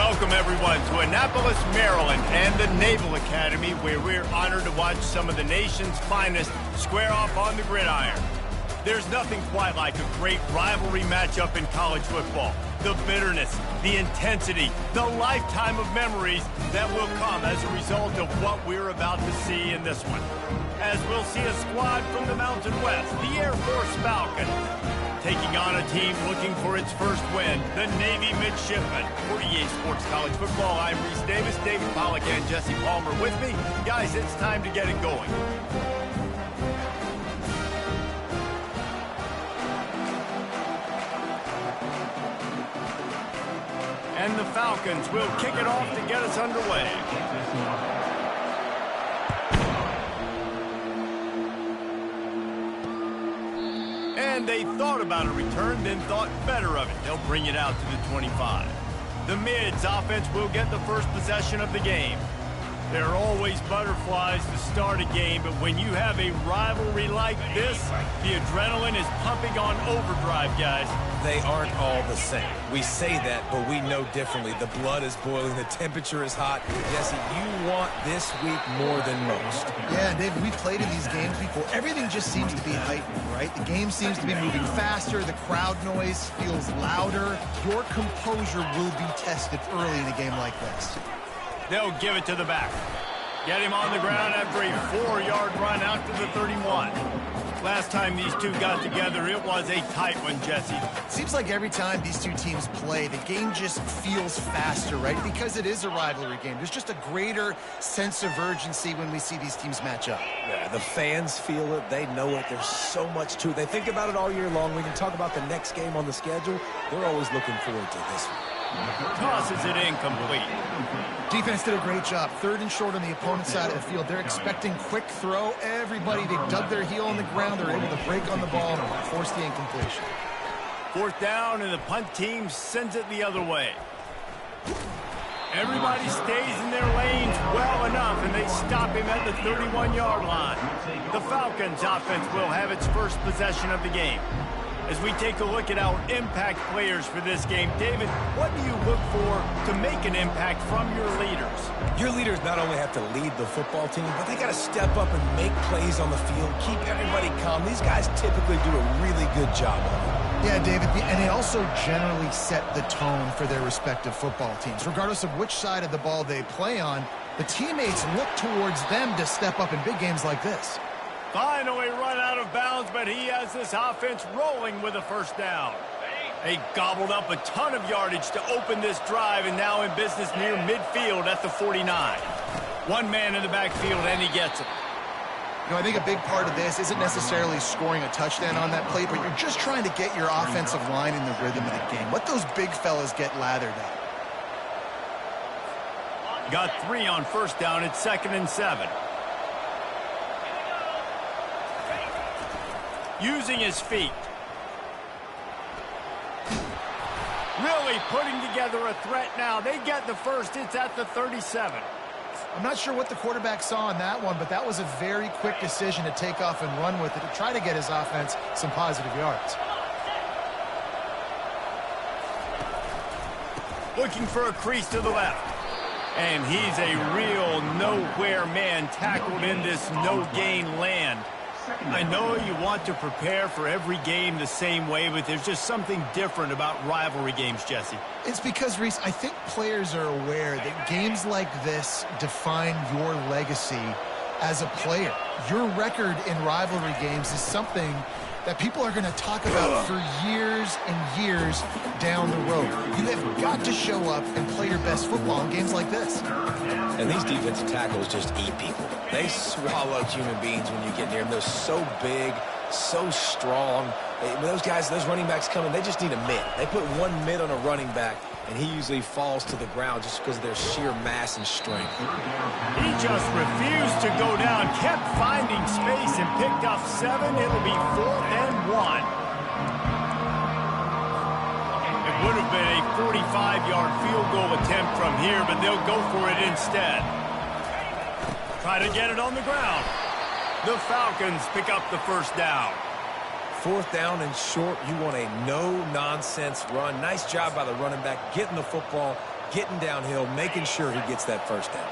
Welcome, everyone, to Annapolis, Maryland, and the Naval Academy, where we're honored to watch some of the nation's finest square off on the gridiron. There's nothing quite like a great rivalry matchup in college football. The bitterness, the intensity, the lifetime of memories that will come as a result of what we're about to see in this one. As we'll see a squad from the Mountain West, the Air Force Falcons, taking on a team looking for its first win, the Navy Midshipmen. For EA Sports College Football, I'm Reese Davis, David Pollack, and Jesse Palmer with me. Guys, it's time to get it going. And the Falcons will kick it off to get us underway. And they thought about a return, then thought better of it. They'll bring it out to the 25. The Mids offense will get the first possession of the game. There are always butterflies to start a game, but when you have a rivalry like this, the adrenaline is pumping on overdrive, guys. They aren't all the same. We say that, but we know differently. The blood is boiling. The temperature is hot. Jesse, you want this week more than most. Yeah, David, we've played in these games before. Everything just seems to be heightened, right? The game seems to be moving faster. The crowd noise feels louder. Your composure will be tested early in a game like this. They'll give it to the back. Get him on the ground after a 4-yard run out to the 31. Last time these two got together, it was a tight one, Jesse. Seems like every time these two teams play, the game just feels faster, right? Because it is a rivalry game. There's just a greater sense of urgency when we see these teams match up. Yeah, the fans feel it. They know it. There's so much to it. They think about it all year long. We can talk about the next game on the schedule. They're always looking forward to this one. Tosses it incomplete. Defense did a great job. 3rd and short on the opponent's side of the field. They're expecting quick throw. Everybody, they dug their heel on the ground. They're able to break on the ball and force the incompletion. 4th down, and the punt team sends it the other way. Everybody stays in their lanes well enough, and they stop him at the 31-yard line. The Falcons offense will have its first possession of the game. As we take a look at our impact players for this game, David, what do you look for to make an impact from your leaders? Your leaders not only have to lead the football team, but they got to step up and make plays on the field, keep everybody calm. These guys typically do a really good job of it. Yeah, David, and they also generally set the tone for their respective football teams. Regardless of which side of the ball they play on, the teammates look towards them to step up in big games like this. Finally run out of bounds, but he has this offense rolling with a first down. They gobbled up a ton of yardage to open this drive, and now in business near midfield at the 49. One man in the backfield, and he gets it. You know, I think a big part of this isn't necessarily scoring a touchdown on that play, but you're just trying to get your offensive line in the rhythm of the game. Let those big fellas get lathered up. Got 3 on first down. It's 2nd and 7. Using his feet. Really putting together a threat now. They get the first. It's at the 37. I'm not sure what the quarterback saw on that one, but that was a very quick decision to take off and run with it to try to get his offense some positive yards. Looking for a crease to the left. And he's a real nowhere man tackled in this no-gain land. I know you want to prepare for every game the same way, but there's just something different about rivalry games, Jesse. It's because, Reese, I think players are aware that games like this define your legacy as a player. Your record in rivalry games is something that people are going to talk about for years and years down the road. You have got to show up and play your best football in games like this. And these defensive tackles just eat people. They swallow human beings when you get near them. They're so big, so strong. When those guys, those running backs come in, they just need a mid. They put one mid on a running back, and he usually falls to the ground just because of their sheer mass and strength. He just refused to go down, kept finding space, and picked up 7. It'll be 4th and 1. It would have been a 45-yard field goal attempt from here, but they'll go for it instead. Try to get it on the ground. The Falcons pick up the first down. 4th down and short, you want a no-nonsense run. Nice job by the running back getting the football getting downhill, making sure he gets that first down.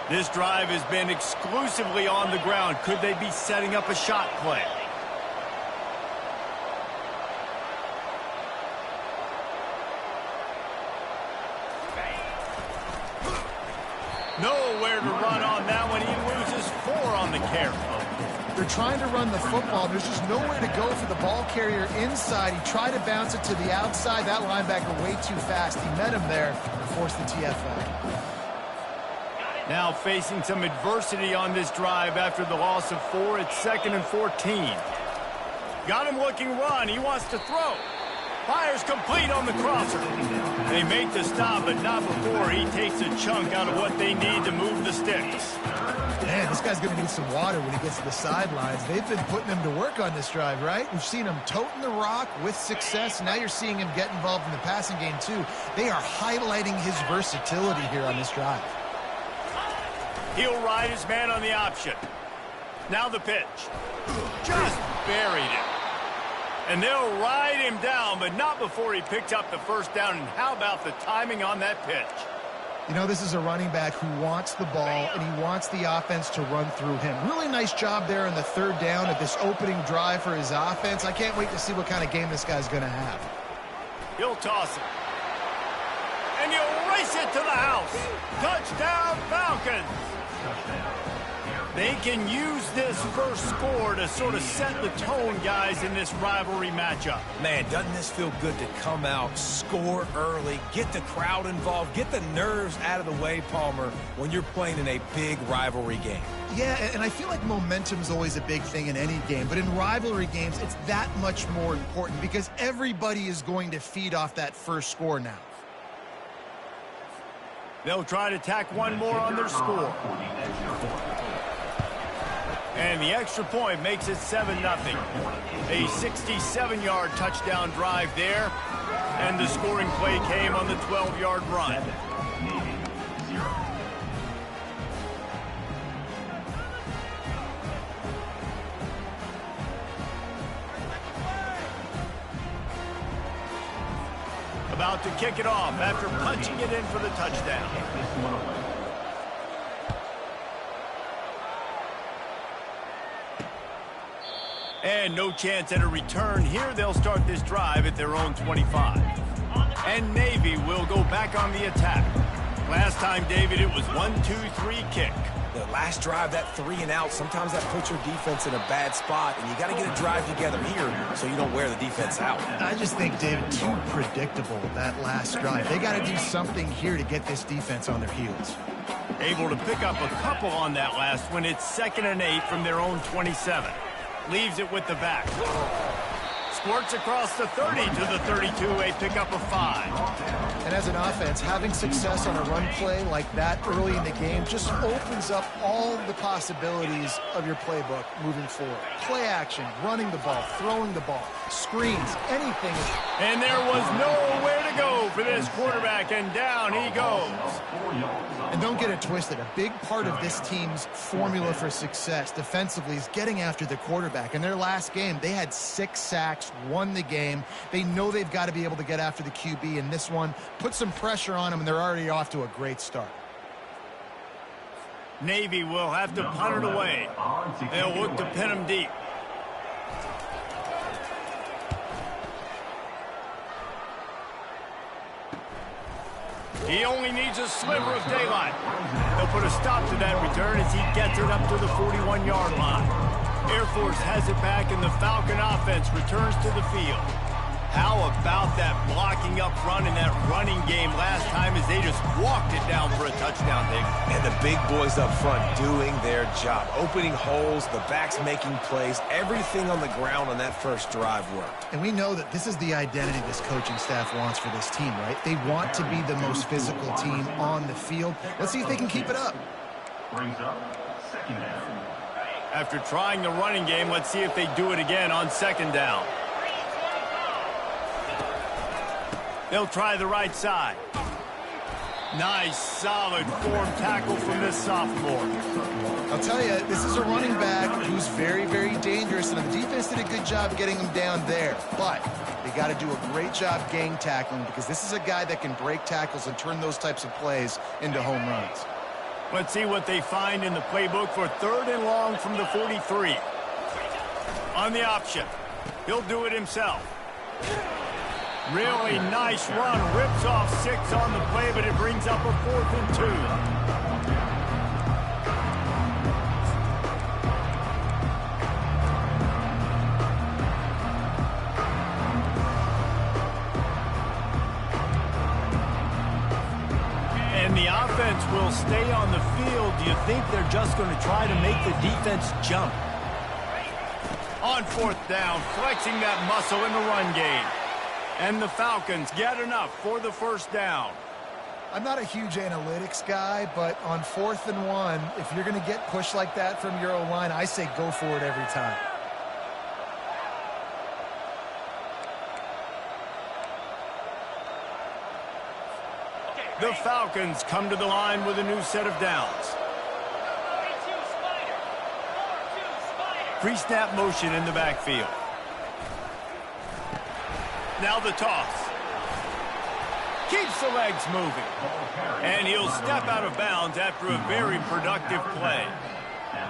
This drive has been exclusively on the ground. Could they be setting up a shot play? Nowhere to run on that one. He loses 4 on the carry. They're trying to run the football. There's just nowhere to go for the ball carrier inside. He tried to bounce it to the outside. That linebacker way too fast. He met him there and forced the TFL. Now facing some adversity on this drive after the loss of 4. It's 2nd and 14. Got him looking run. He wants to throw. Fires complete on the crosser. They make the stop, but not before he takes a chunk out of what they need to move the sticks. Man, this guy's going to need some water when he gets to the sidelines. They've been putting him to work on this drive, right? We've seen him toting the rock with success. Now you're seeing him get involved in the passing game, too. They are highlighting his versatility here on this drive. He'll ride his man on the option. Now the pitch. Just buried it. And they'll ride him down, but not before he picks up the first down. And how about the timing on that pitch? You know, this is a running back who wants the ball, and he wants the offense to run through him. Really nice job there in the 3rd down at this opening drive for his offense. I can't wait to see what kind of game this guy's going to have. He'll toss it. And he'll race it to the house. Touchdown, Falcons. They can use this first score to sort of set the tone, guys, in this rivalry matchup. Man, doesn't this feel good to come out, score early, get the crowd involved, get the nerves out of the way, Palmer, when you're playing in a big rivalry game? Yeah, and I feel like momentum's always a big thing in any game, but in rivalry games, it's that much more important because everybody is going to feed off that first score now. They'll try to tack one more on their score. And the extra point makes it 7-0. A 67-yard touchdown drive there. And the scoring play came on the 12-yard run. About to kick it off after punching it in for the touchdown. And no chance at a return here. They'll start this drive at their own 25. And Navy will go back on the attack. Last time, David, it was 1-2-3 kick. The last drive, that 3 and out, sometimes that puts your defense in a bad spot, and you got to get a drive together here so you don't wear the defense out. I just think, David, too predictable, that last drive. They got to do something here to get this defense on their heels. Able to pick up a couple on that last one. It's 2nd and 8 from their own 27. Leaves it with the back. Squirts across the 30 to the 32, a pickup of 5. And as an offense, having success on a run play like that early in the game just opens up all the possibilities of your playbook moving forward. Play action, running the ball, throwing the ball, screens, anything. And there was nowhere to go for this quarterback, and down he goes. And don't get it twisted. A big part of this team's formula for success defensively is getting after the quarterback. In their last game, they had 6 sacks, won the game. They know they've got to be able to get after the QB, and this one put some pressure on them, and they're already off to a great start. Navy will have to punt it away. They'll look to pin him deep. He only needs a sliver of daylight. They'll put a stop to that return as he gets it up to the 41-yard line. Air Force has it back, and the Falcon offense returns to the field. How about that blocking up front in that running game last time as they just walked it down for a touchdown, Dick? And the big boys up front doing their job. Opening holes, the backs making plays. Everything on the ground on that first drive worked. And we know that this is the identity this coaching staff wants for this team, right? They want to be the most physical team on the field. Let's see if they can keep it up. Brings up 2nd down. After trying the running game, let's see if they do it again on 2nd down. They'll try the right side. Nice, solid form tackle from this sophomore. I'll tell you, this is a running back who's very, very dangerous. listen, the defense did a good job getting him down there, but they got to do a great job gang tackling because this is a guy that can break tackles and turn those types of plays into home runs. Let's see what they find in the playbook for 3rd and long from the 43. On the option, he'll do it himself. Really nice run, rips off 6 on the play, but it brings up a 4th and 2. And the offense will stay on the field. Do you think they're just going to try to make the defense jump? On 4th down, flexing that muscle in the run game. And the Falcons get enough for the 1st down. I'm not a huge analytics guy, but on 4th and 1, if you're going to get pushed like that from your O-line, I say go for it every time. The Falcons come to the line with a new set of downs. Pre-snap motion in the backfield. Now the toss. Keeps the legs moving. And he'll step out of bounds after a very productive play.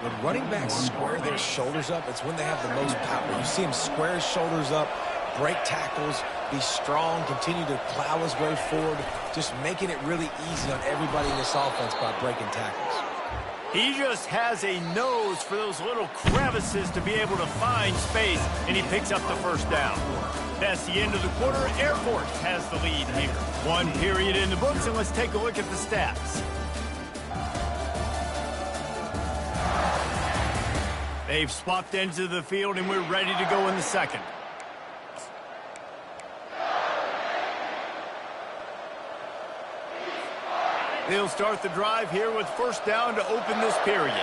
When running backs square their shoulders up, it's when they have the most power. You see him square his shoulders up, break tackles, be strong, continue to plow his way forward, just making it really easy on everybody in this offense by breaking tackles. He just has a nose for those little crevices to be able to find space, and he picks up the 1st down. That's the end of the quarter. Air Force has the lead here. 1 period in the books, and let's take a look at the stats. They've swapped ends of the field, and we're ready to go in the 2nd. They'll start the drive here with 1st down to open this period.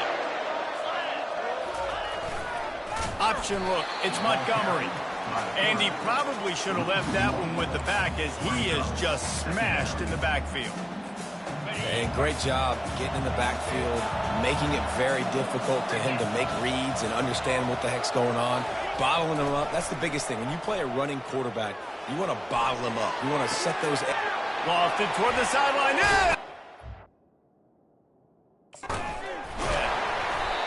Option look, it's Montgomery. And he probably should have left that one with the back as he is just smashed in the backfield. And great job getting in the backfield, making it very difficult to him to make reads and understand what the heck's going on. Bottling him up, that's the biggest thing. When you play a running quarterback, you want to bottle him up. You want to set those... Lofted toward the sideline. Yeah!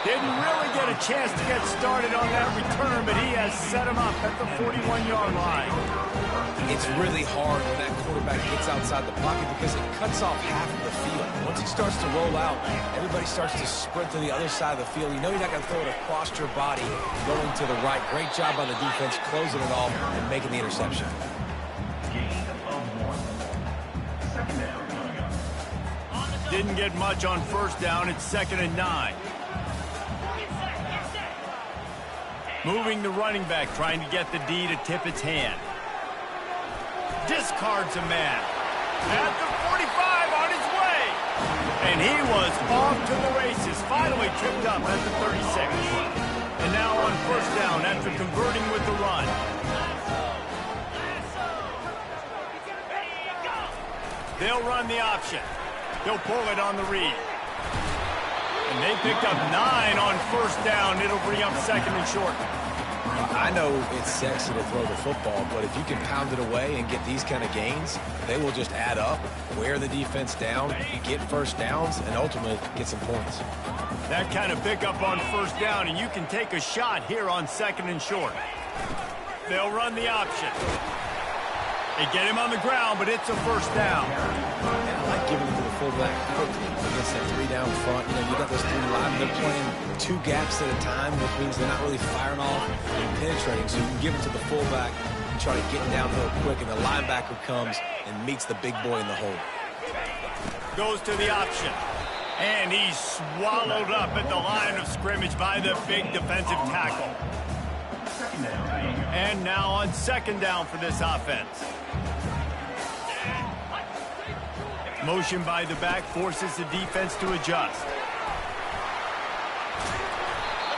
Didn't really get a chance to get started on that return, but he has set him up at the 41-yard line. It's really hard when that quarterback gets outside the pocket because it cuts off half of the field. Once he starts to roll out, everybody starts to sprint to the other side of the field. You know you're not going to throw it across your body going to the right. Great job by the defense closing it off and making the interception. Didn't get much on 1st down. It's 2nd and 9. Moving the running back, trying to get the D to tip its hand. Discards a man. At the 45 on his way. And he was off to the races. Finally tripped up at the 36. And now on 1st down after converting with the run. They'll run the option. He'll pull it on the read. And they picked up 9 on 1st down. It'll bring up 2nd and short. I know it's sexy to throw the football, but if you can pound it away and get these kind of gains, they will just add up, wear the defense down, get 1st downs, and ultimately get some points. That kind of pickup on 1st down, and you can take a shot here on 2nd and short. They'll run the option. They get him on the ground, but it's a 1st down. And I like giving it to the fullback quickly against that 3 down front. You know, you got those 3 live. They're playing 2 gaps at a time, which means they're not really firing off and penetrating. So you can give it to the fullback and try to get downhill quick, and the linebacker comes and meets the big boy in the hole. Goes to the option. And he's swallowed up at the line of scrimmage by the big defensive tackle. And now on 2nd down for this offense. Motion by the back forces the defense to adjust.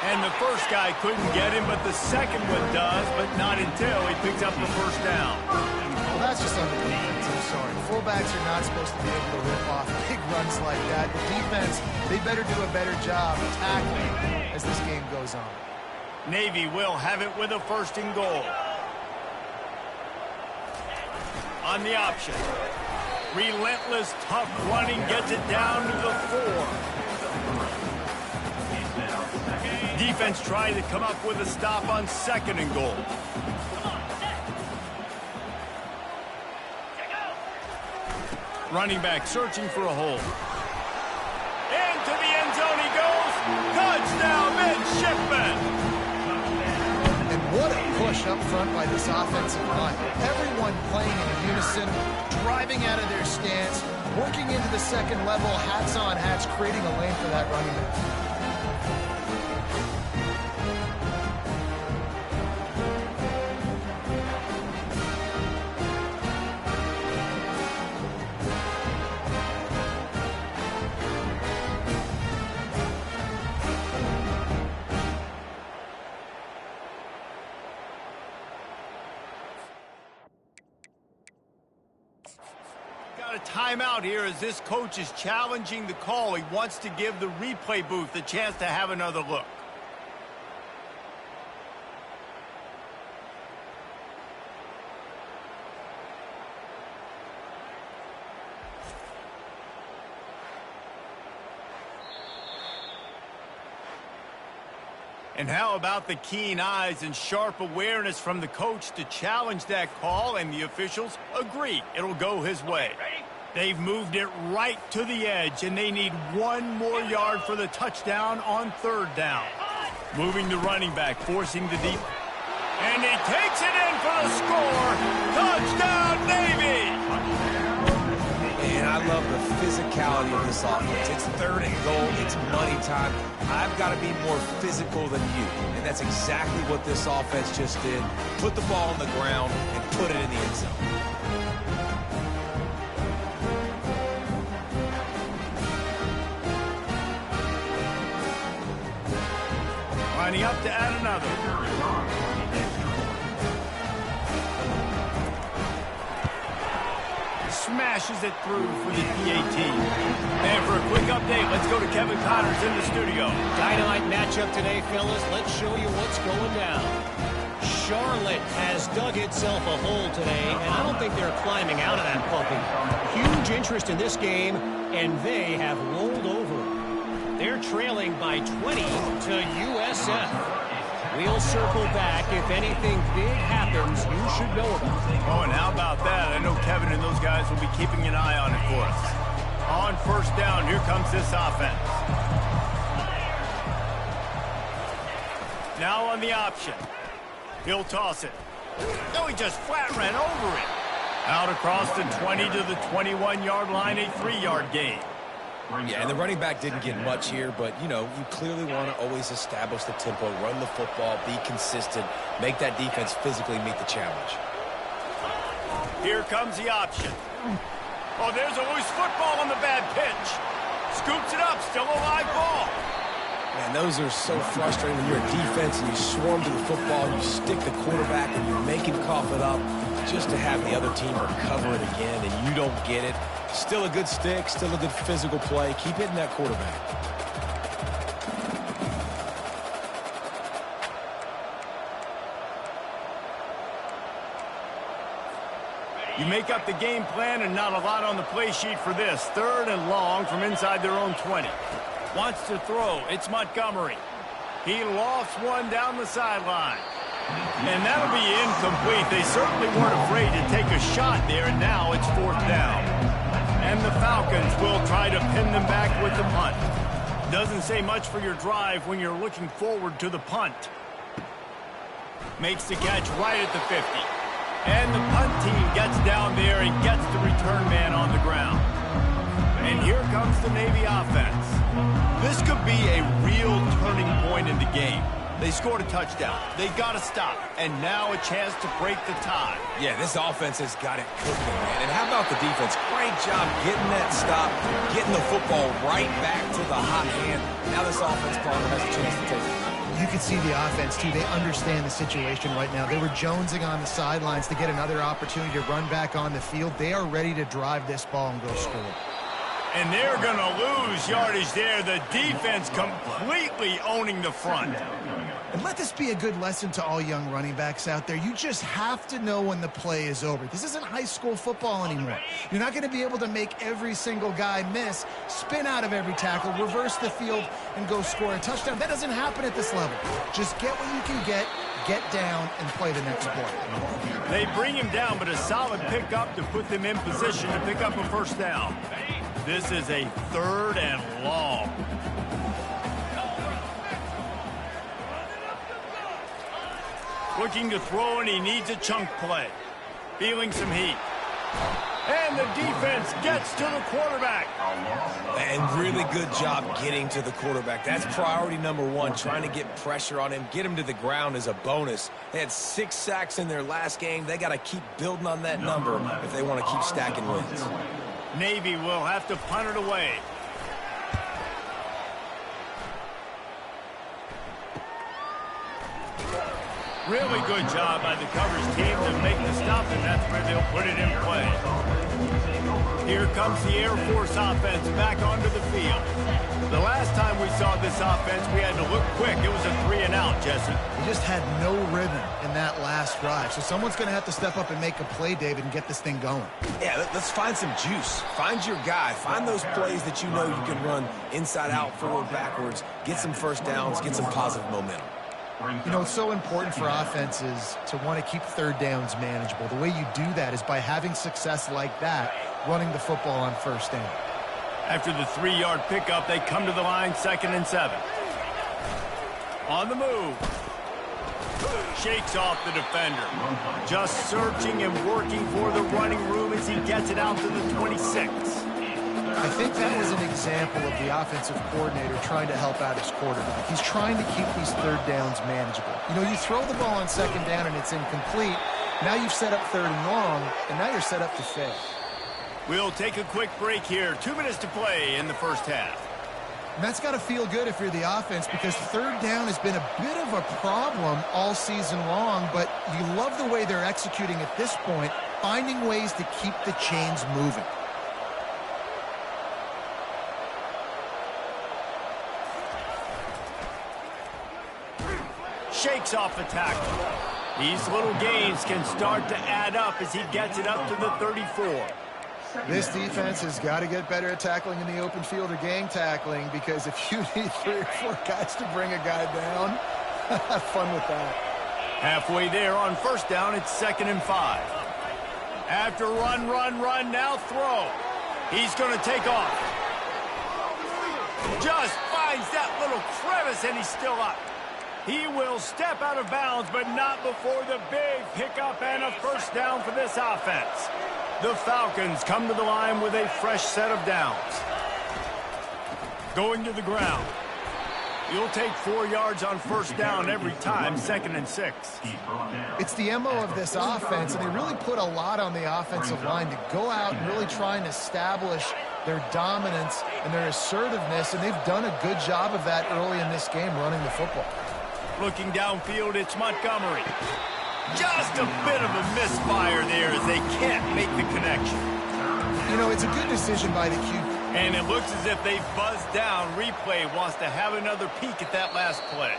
And the first guy couldn't get him, but the second one does, but not until he picks up the 1st down. Well, that's just on the defense. I'm sorry. Fullbacks are not supposed to be able to rip off big runs like that. The defense, they better do a better job tackling as this game goes on. Navy will have it with a 1st and goal. On the option. Relentless, tough running gets it down to the 4. Defense trying to come up with a stop on 2nd and goal. Running back searching for a hole. Into the end zone he goes. Touchdown, midshipman. And what a push up front by this offensive line. Everyone playing in unison, driving out of their stance, working into the 2nd level, hats on hats, creating a lane for that running back. Got a timeout here as this coach is challenging the call. He wants to give the replay booth a chance to have another look. And how about the keen eyes and sharp awareness from the coach to challenge that call, and the officials agree it'll go his way. They've moved it right to the edge, and they need 1 more yard for the touchdown on 3rd down. Moving the running back, forcing the deep. And he takes it in for the score. Touchdown, Navy! And I love the physicality of this offense. It's 3rd and goal. It's money time. I've got to be more physical than you. And that's exactly what this offense just did. Put the ball on the ground and put it in the end zone. Lining up to add another. Smashes it through for the PAT. And for a quick update, let's go to Kevin Connors in the studio. Dynamite matchup today, fellas. Let's show you what's going down. Charlotte has dug itself a hole today, and I don't think they're climbing out of that puppy. Huge interest in this game, and they have rolled over. They're trailing by 20 to USF. We'll circle back. If anything big happens, you should know about it. Oh, and how about that? I know Kevin and those guys will be keeping an eye on it for us. On 1st down, here comes this offense. Now on the option. He'll toss it. No, he just flat ran over it. Out across the 20 to the 21-yard line, a 3-yard gain. Yeah, and the running back didn't get much here, but, you know, you clearly want to always establish the tempo, run the football, be consistent, make that defense physically meet the challenge. Here comes the option. Oh, there's a loose football on the bad pitch. Scoops it up, still a live ball. Man, those are so frustrating when you're a defense and you swarm to the football, you stick the quarterback and you make him cough it up just to have the other team recover it again, and you don't get it. Still a good stick, still a good physical play. Keep hitting that quarterback. You make up the game plan and not a lot on the play sheet for this. 3rd and long from inside their own 20. Wants to throw. It's Montgomery. He lofts one down the sideline. And that'll be incomplete. They certainly weren't afraid to take a shot there, and now it's 4th down. And the Falcons will try to pin them back with the punt. Doesn't say much for your drive when you're looking forward to the punt. Makes the catch right at the 50. And the punt team gets down there and gets the return man on the ground. And here comes the Navy offense. This could be a real turning point in the game. They scored a touchdown. They got to stop. And now a chance to break the tie. Yeah, this offense has got it cooking, man. And how about the defense? Great job getting that stop, getting the football right back to the hot hand. Now this offense probably has a chance to take it. You can see the offense, too. They understand the situation right now. They were jonesing on the sidelines to get another opportunity to run back on the field. They are ready to drive this ball and go score. And they're going to lose yardage there. The defense completely owning the front. And let this be a good lesson to all young running backs out there. You just have to know when the play is over. This isn't high school football anymore. You're not going to be able to make every single guy miss, spin out of every tackle, reverse the field, and go score a touchdown. That doesn't happen at this level. Just get what you can get down, and play the next play. They bring him down, but a solid pickup to put them in position to pick up a first down. This is a 3rd and long. Looking to throw, and he needs a chunk play. Feeling some heat. And the defense gets to the quarterback. And really good job getting to the quarterback. That's priority number 1, trying to get pressure on him. Get him to the ground is a bonus. They had 6 sacks in their last game. They got to keep building on that number if they want to keep stacking wins. Navy will have to punt it away. Really good job by the coverage team to make the stop, and that's where they'll put it in play. Here comes the Air Force offense back onto the field. The last time we saw this offense, we had to look quick. It was a 3-and-out, Jesse. We just had no rhythm in that last drive, so someone's going to have to step up and make a play, David, and get this thing going. Yeah, let's find some juice. Find your guy. Find those plays that you know you can run inside out, forward, backwards, get some first downs, get some positive momentum. You know, it's so important for offenses to want to keep 3rd downs manageable. The way you do that is by having success like that, running the football on 1st down. After the 3-yard pickup, they come to the line, 2nd and 7. On the move. Shakes off the defender. Just searching and working for the running room as he gets it out to the 26. I think that was an example of the offensive coordinator trying to help out his quarterback. He's trying to keep these 3rd downs manageable. You know, you throw the ball on 2nd down and it's incomplete. Now you've set up 3rd and long, and now you're set up to fail. We'll take a quick break here. 2 minutes to play in the first half. And that's got to feel good if you're the offense, because 3rd down has been a bit of a problem all season long, but you love the way they're executing at this point, finding ways to keep the chains moving. Shakes off the tackle. These little gains can start to add up as he gets it up to the 34. This defense has got to get better at tackling in the open field or gang tackling, because if you need 3 or 4 guys to bring a guy down, have fun with that. Halfway there on 1st down, it's 2nd and 5. After run, now throw. He's going to take off. Just finds that little crevice, and he's still up. He will step out of bounds, but not before the big pickup and a 1st down for this offense. The Falcons come to the line with a fresh set of downs. Going to the ground. You'll take 4 yards on 1st down every time, 2nd and 6. It's the MO of this offense, and they really put a lot on the offensive line to go out and really try and establish their dominance and their assertiveness, and they've done a good job of that early in this game, running the football. Looking downfield, it's Montgomery. Just a bit of a misfire there as they can't make the connection. You know, it's a good decision by the QB. And it looks as if they buzzed down. Replay wants to have another peek at that last play.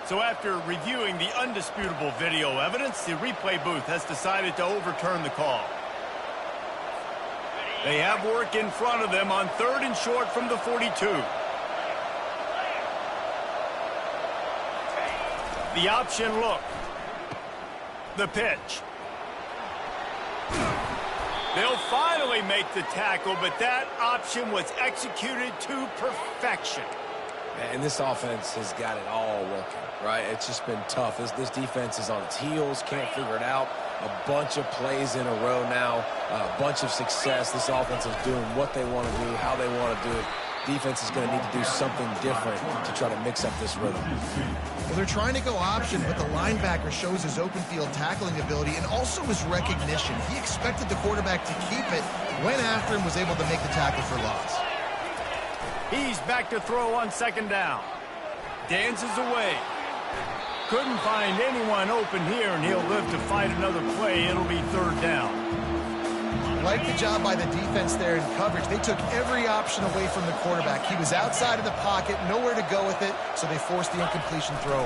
So after reviewing the undisputable video evidence, the replay booth has decided to overturn the call. They have work in front of them on 3rd and short from the 42. The option look. The pitch. They'll finally make the tackle, but that option was executed to perfection. And this offense has got it all working, right? It's just been tough. This defense is on its heels, can't figure it out. A bunch of plays in a row now, a bunch of success. This offense is doing what they want to do, how they want to do it. Defense is going to need to do something different to try to mix up this rhythm. Well, they're trying to go option, but the linebacker shows his open field tackling ability and also his recognition. He expected the quarterback to keep it, went after him, was able to make the tackle for loss. He's back to throw on 2nd down. Dances away. Couldn't find anyone open here, and he'll live to fight another play. It'll be 3rd down. Like the job by the defense there in coverage. They took every option away from the quarterback. He was outside of the pocket, nowhere to go with it, so they forced the incompletion throw.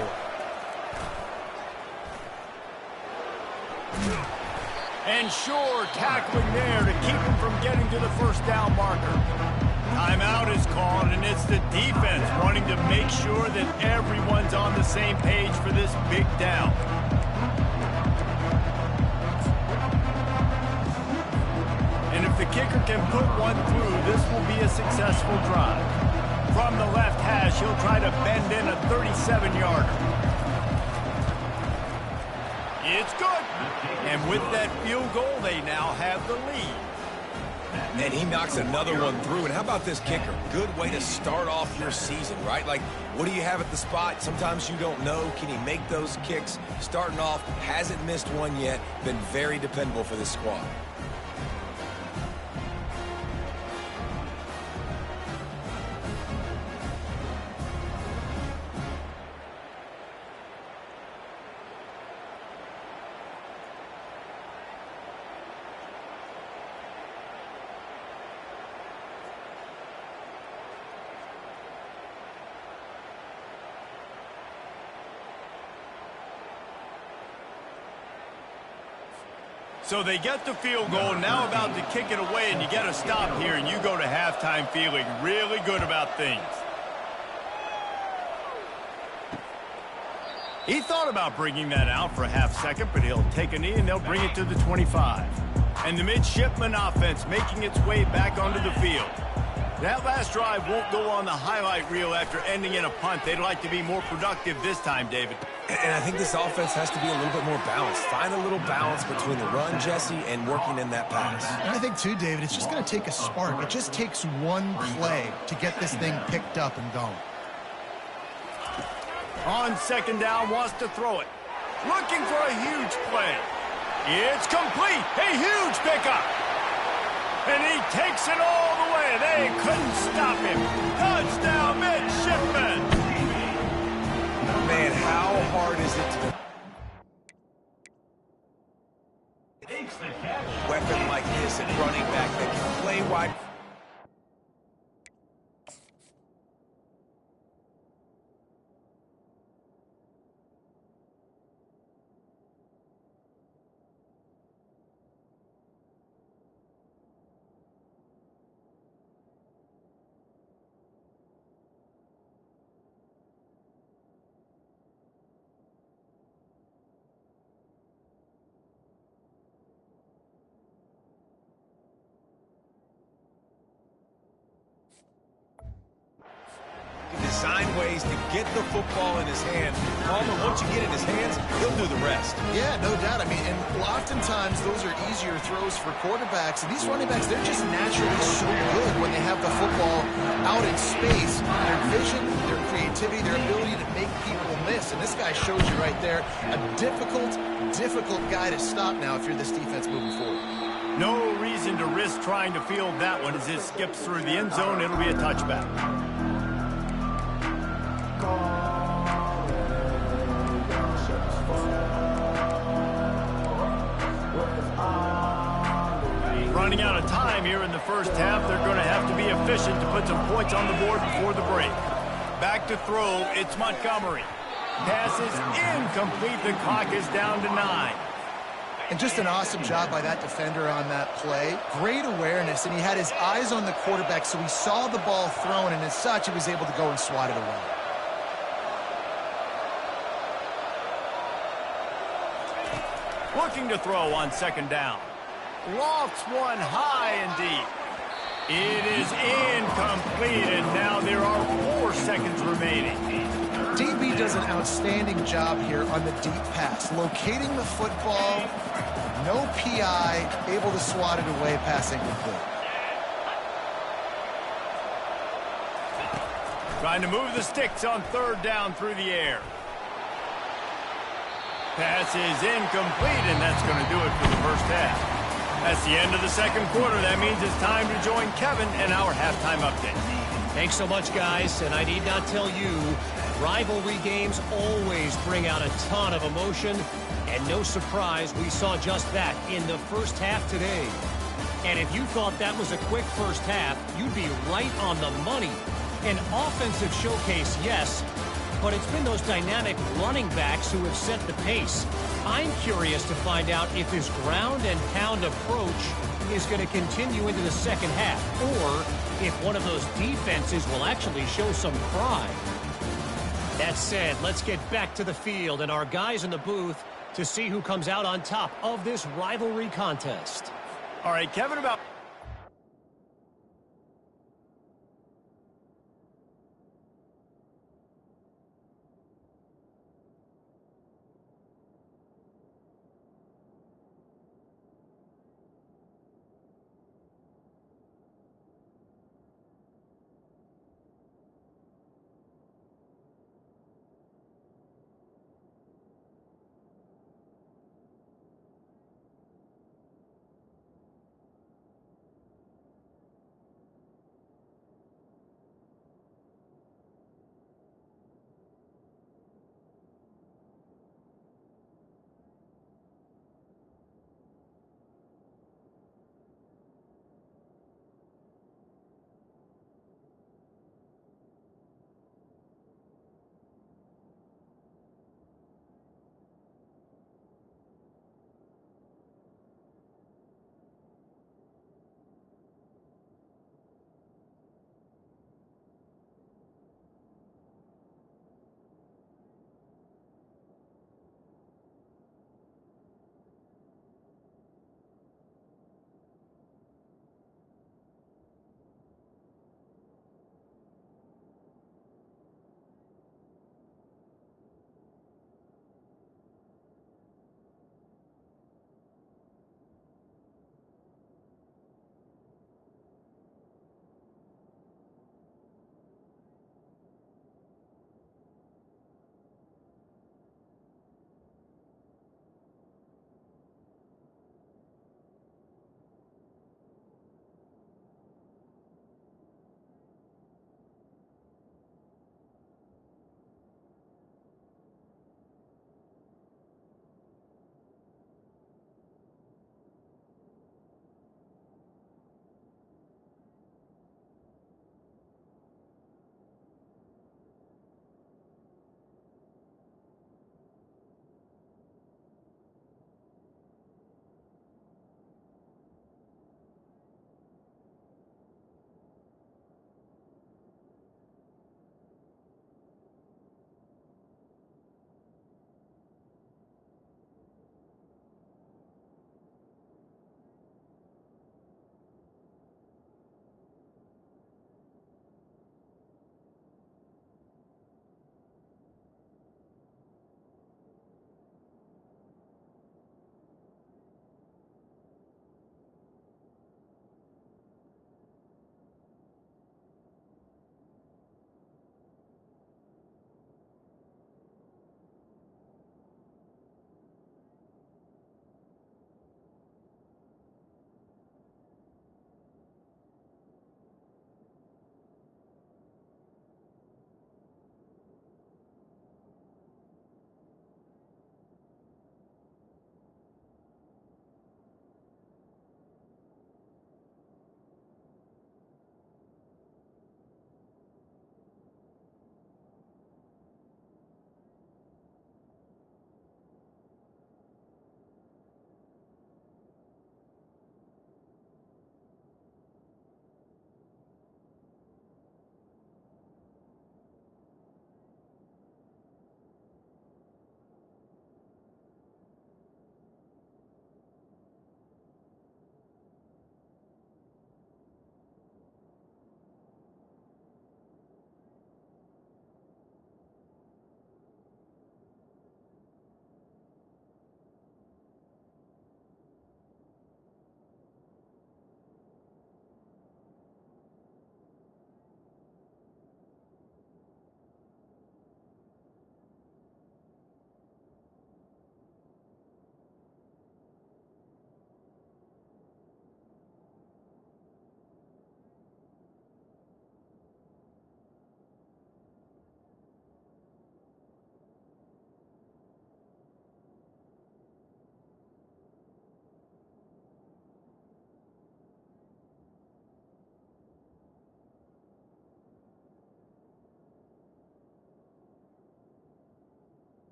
And sure, tackling there to keep him from getting to the first down marker. Timeout is called, and it's the defense wanting to make sure that everyone's on the same page for this big down. And if the kicker can put one through, this will be a successful drive. From the left hash, he'll try to bend in a 37-yarder. It's good. And with that field goal, they now have the lead. And he knocks another one through. And how about this kicker? Good way to start off your season, right? Like, what do you have at the spot? Sometimes you don't know. Can he make those kicks? Starting off, hasn't missed one yet. Been very dependable for this squad. So they get the field goal, now about to kick it away, and you get a stop here, and you go to halftime feeling really good about things. He thought about bringing that out for a half second, but he'll take a knee, and they'll bring it to the 25. And the midshipman offense making its way back onto the field. That last drive won't go on the highlight reel after ending in a punt. They'd like to be more productive this time, David. And I think this offense has to be a little bit more balanced. Find a little balance between the run, Jesse, and working in that pass. And I think, too, David, it's just going to take a spark. It just takes one play to get this thing picked up and going. On second down, wants to throw it. Looking for a huge play. It's complete. A huge pickup. And he takes it all the way. They couldn't stop him. Touchdown, midshipman. Man, how hard is it to weapon like this at running back that can play wide? Design ways to get the football in his hand. Palmer, once you get it in his hands, he'll do the rest. Yeah, no doubt. I mean, and oftentimes those are easier throws for quarterbacks. And these running backs, they're just naturally so good when they have the football out in space. Their vision, their creativity, their ability to make people miss. And this guy shows you right there a difficult guy to stop now if you're this defense moving forward. No reason to risk trying to field that one as it skips through the end zone. It'll be a touchback. Running out of time here in the first half. They're going to have to be efficient to put some points on the board before the break. Back to throw. It's Montgomery. Pass is incomplete. The clock is down to 9. And just an awesome job by that defender on that play. Great awareness, and he had his eyes on the quarterback, so he saw the ball thrown, and as such, he was able to go and swat it away. Looking to throw on second down. Lofts one high and deep. It is incomplete, and now there are 4 seconds remaining. DB does an outstanding job here on the deep pass. Locating the football, no PI, able to swat it away, pass incomplete. Trying to move the sticks on third down through the air. Pass is incomplete, and that's going to do it for the first half. That's the end of the second quarter. That means it's time to join Kevin in our halftime update. Thanks so much, guys. And I need not tell you, rivalry games always bring out a ton of emotion. And no surprise, we saw just that in the first half today. And if you thought that was a quick first half, you'd be right on the money. An offensive showcase, yes, but it's been those dynamic running backs who have set the pace. I'm curious to find out if this ground and pound approach is going to continue into the second half, or if one of those defenses will actually show some pride. That said, let's get back to the field and our guys in the booth to see who comes out on top of this rivalry contest. All right, Kevin, about...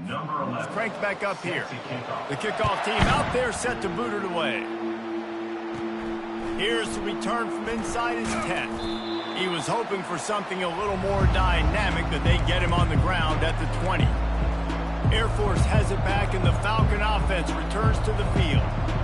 Number 11. Cranked back up here. Set to kickoff. The kickoff team out there set to boot it away. Here's the return from inside his 10. He was hoping for something a little more dynamic, but they get him on the ground at the 20. Air Force has it back, and the Falcon offense returns to the field.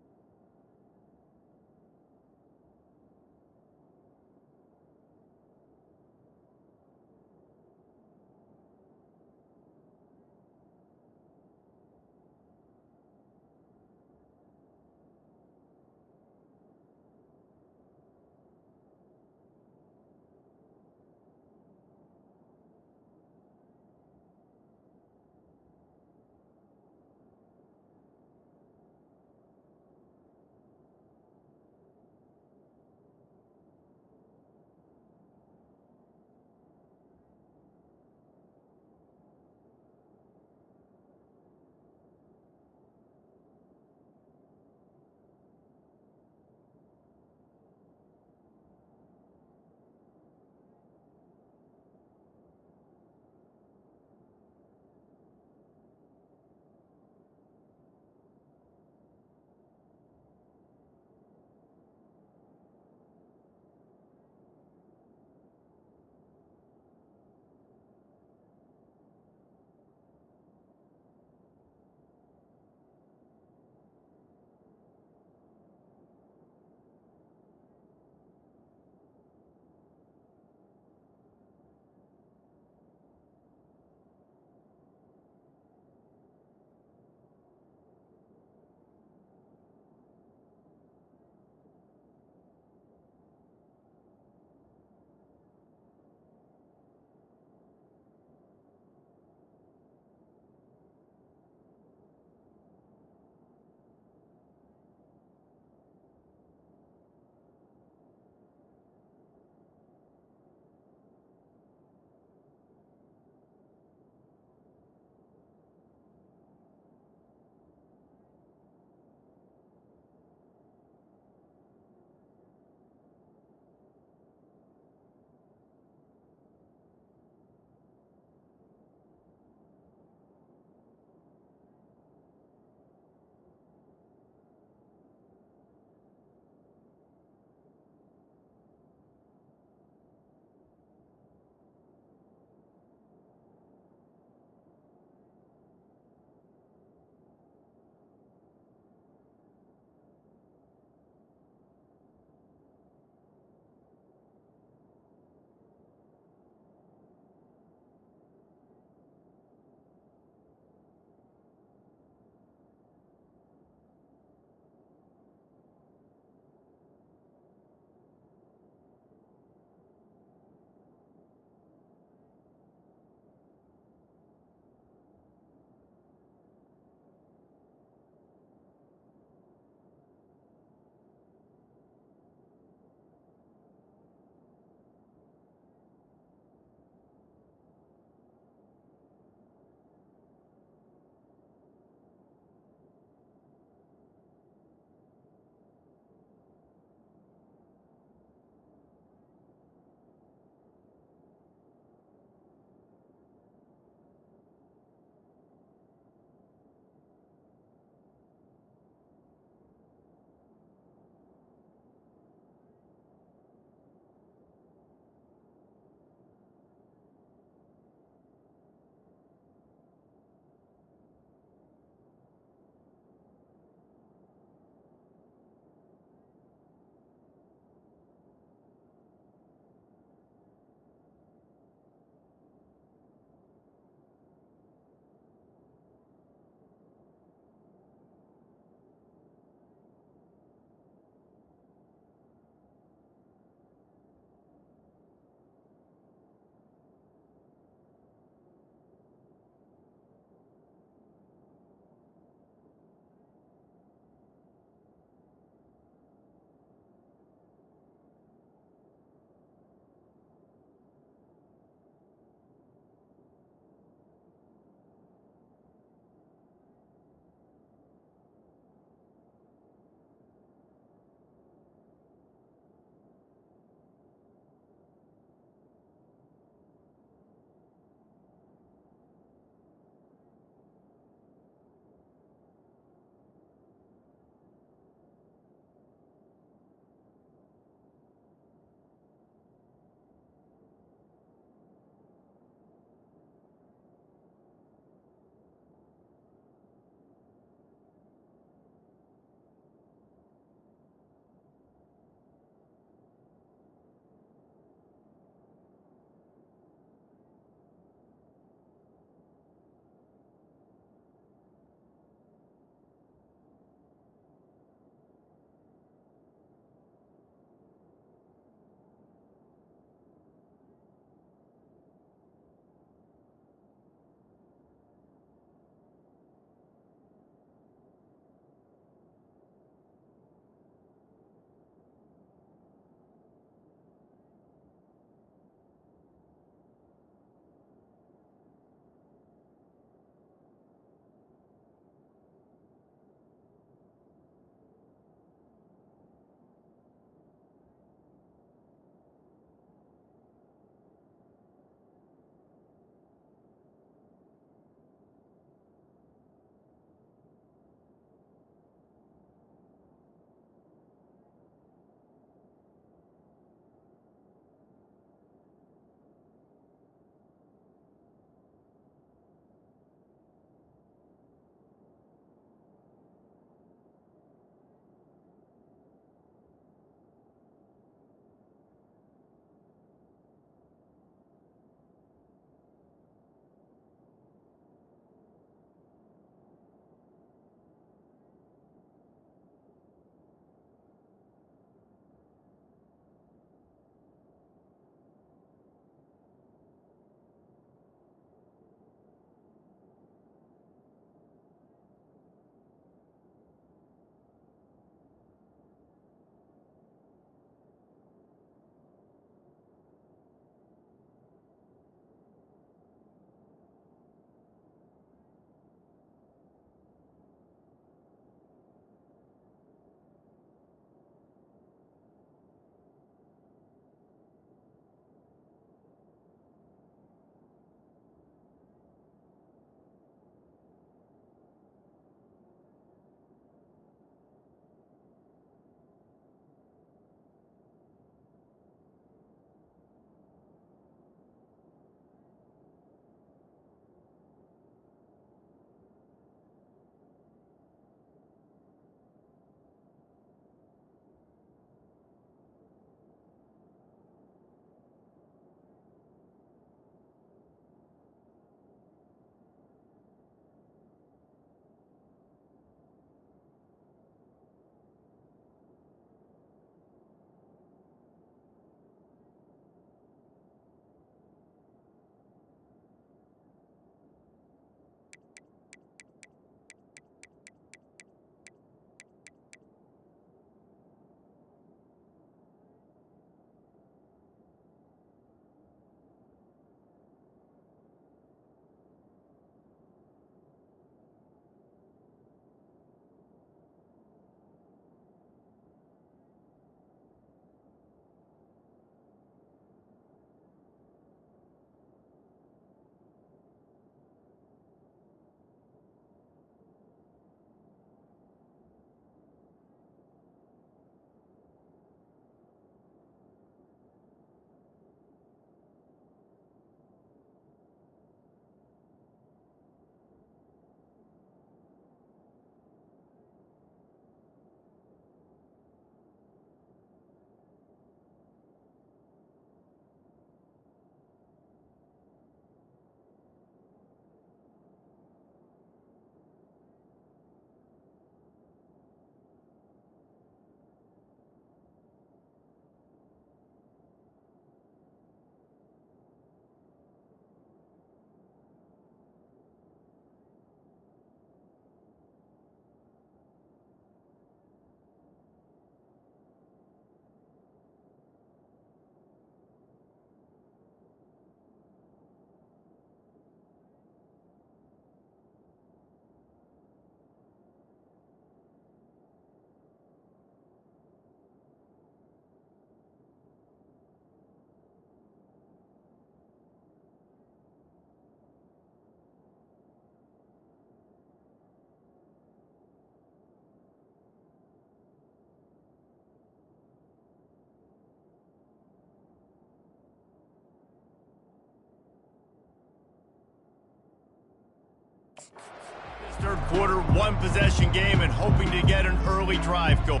quarter, one-possession game, and hoping to get an early drive go.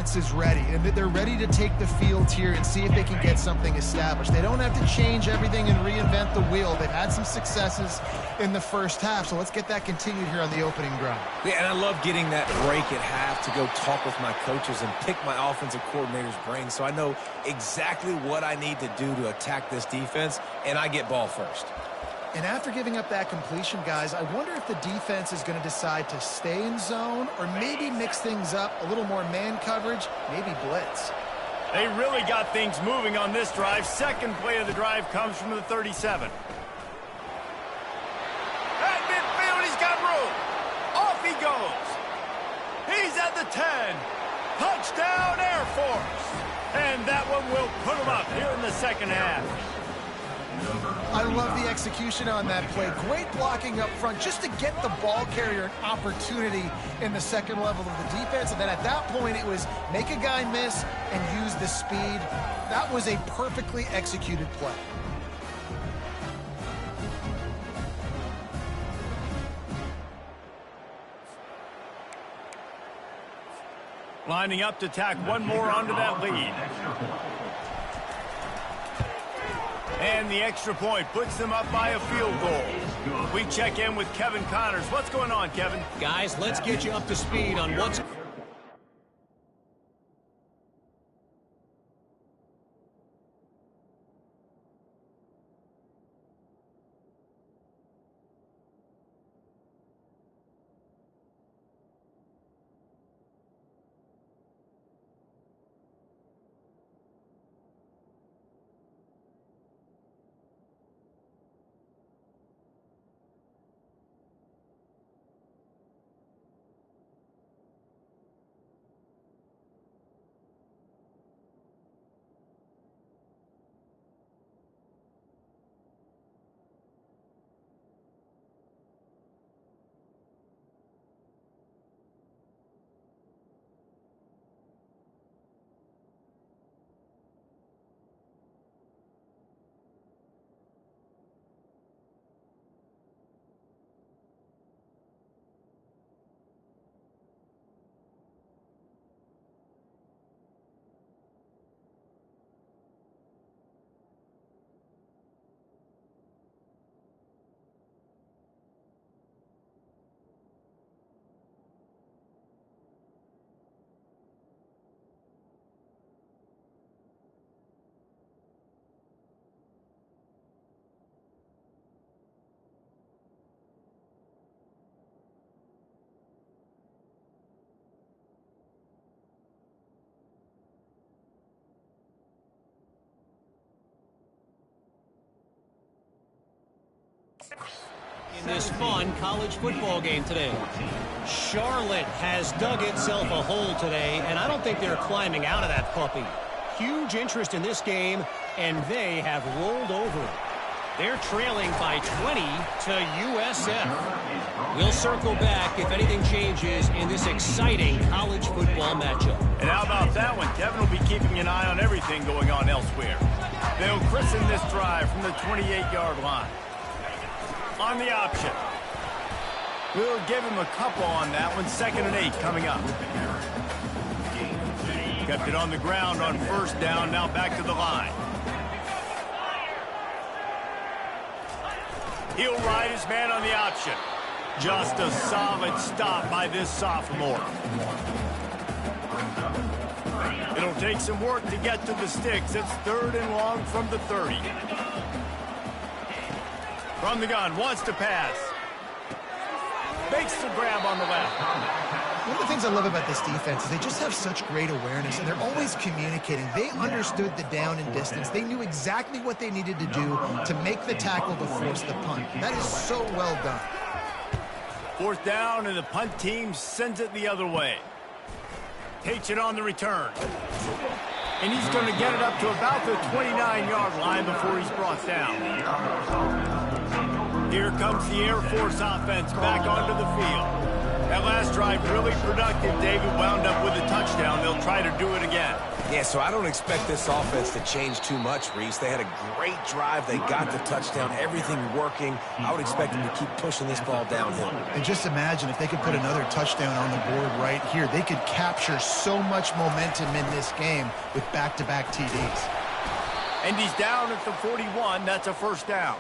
Defense is ready, and they're ready to take the field here and see if they can get something established. They don't have to change everything and reinvent the wheel. They've had some successes in the first half, so let's get that continued here on the opening drive. Yeah, and I love getting that break at half to go talk with my coaches and pick my offensive coordinator's brain so I know exactly what I need to do to attack this defense, and I get ball first. And after giving up that completion, guys, I wonder if the defense is going to decide to stay in zone or maybe mix things up, a little more man coverage, maybe blitz. They really got things moving on this drive. Second play of the drive comes from the 37. At midfield, he's got room. Off he goes. He's at the 10. Touchdown, Air Force. And that one will put him up here in the second half. I love the execution on that play. Great blocking up front just to get the ball carrier an opportunity in the second level of the defense. And then at that point, it was make a guy miss and use the speed. That was a perfectly executed play. Lining up to tack one more onto that lead. And the extra point puts them up by a field goal. We check in with Kevin Connors. What's going on, Kevin? Guys, let's get you up to speed on what's... in this fun college football game today. Charlotte has dug itself a hole today, and I don't think they're climbing out of that puppy. Huge interest in this game, and they have rolled over it. They're trailing by 20 to USF. We'll circle back if anything changes in this exciting college football matchup. And how about that one? Kevin will be keeping an eye on everything going on elsewhere. They'll christen this drive from the 28-yard line. On the option. We'll give him a couple on that one. 2nd and 8 coming up. Kept it on the ground on first down, now back to the line. He'll ride his man on the option. Just a solid stop by this sophomore. It'll take some work to get to the sticks. It's 3rd and long from the 30. From the gun, wants to pass. Makes the grab on the left. One of the things I love about this defense is they just have such great awareness, and they're always communicating. They understood the down and distance. They knew exactly what they needed to do to make the tackle to force the punt. That is so well done. 4th down, and the punt team sends it the other way. Takes it on the return. And he's going to get it up to about the 29-yard line before he's brought down. Here comes the Air Force offense back onto the field. That last drive really productive. David wound up with a touchdown. They'll try to do it again. Yeah, so I don't expect this offense to change too much, Reese. They had a great drive. They got the touchdown, everything working. I would expect them to keep pushing this ball downhill. And just imagine if they could put another touchdown on the board right here. They could capture so much momentum in this game with back-to-back TDs. And he's down at the 41. That's a first down.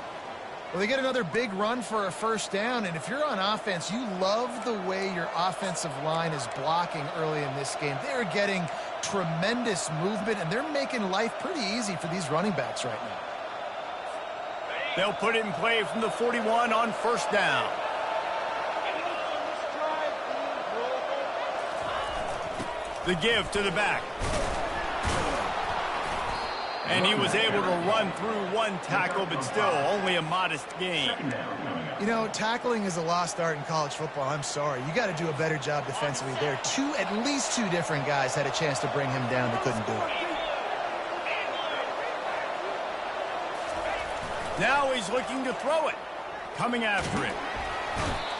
Well, they get another big run for a first down, and if you're on offense, you love the way your offensive line is blocking early in this game. They're getting tremendous movement, and they're making life pretty easy for these running backs right now. They'll put it in play from the 41 on first down. The give to the back. And he was able to run through one tackle, but still only a modest gain. You know, tackling is a lost art in college football. I'm sorry. You got to do a better job defensively there. At least two different guys had a chance to bring him down. They couldn't do it. Now he's looking to throw it. Coming after it.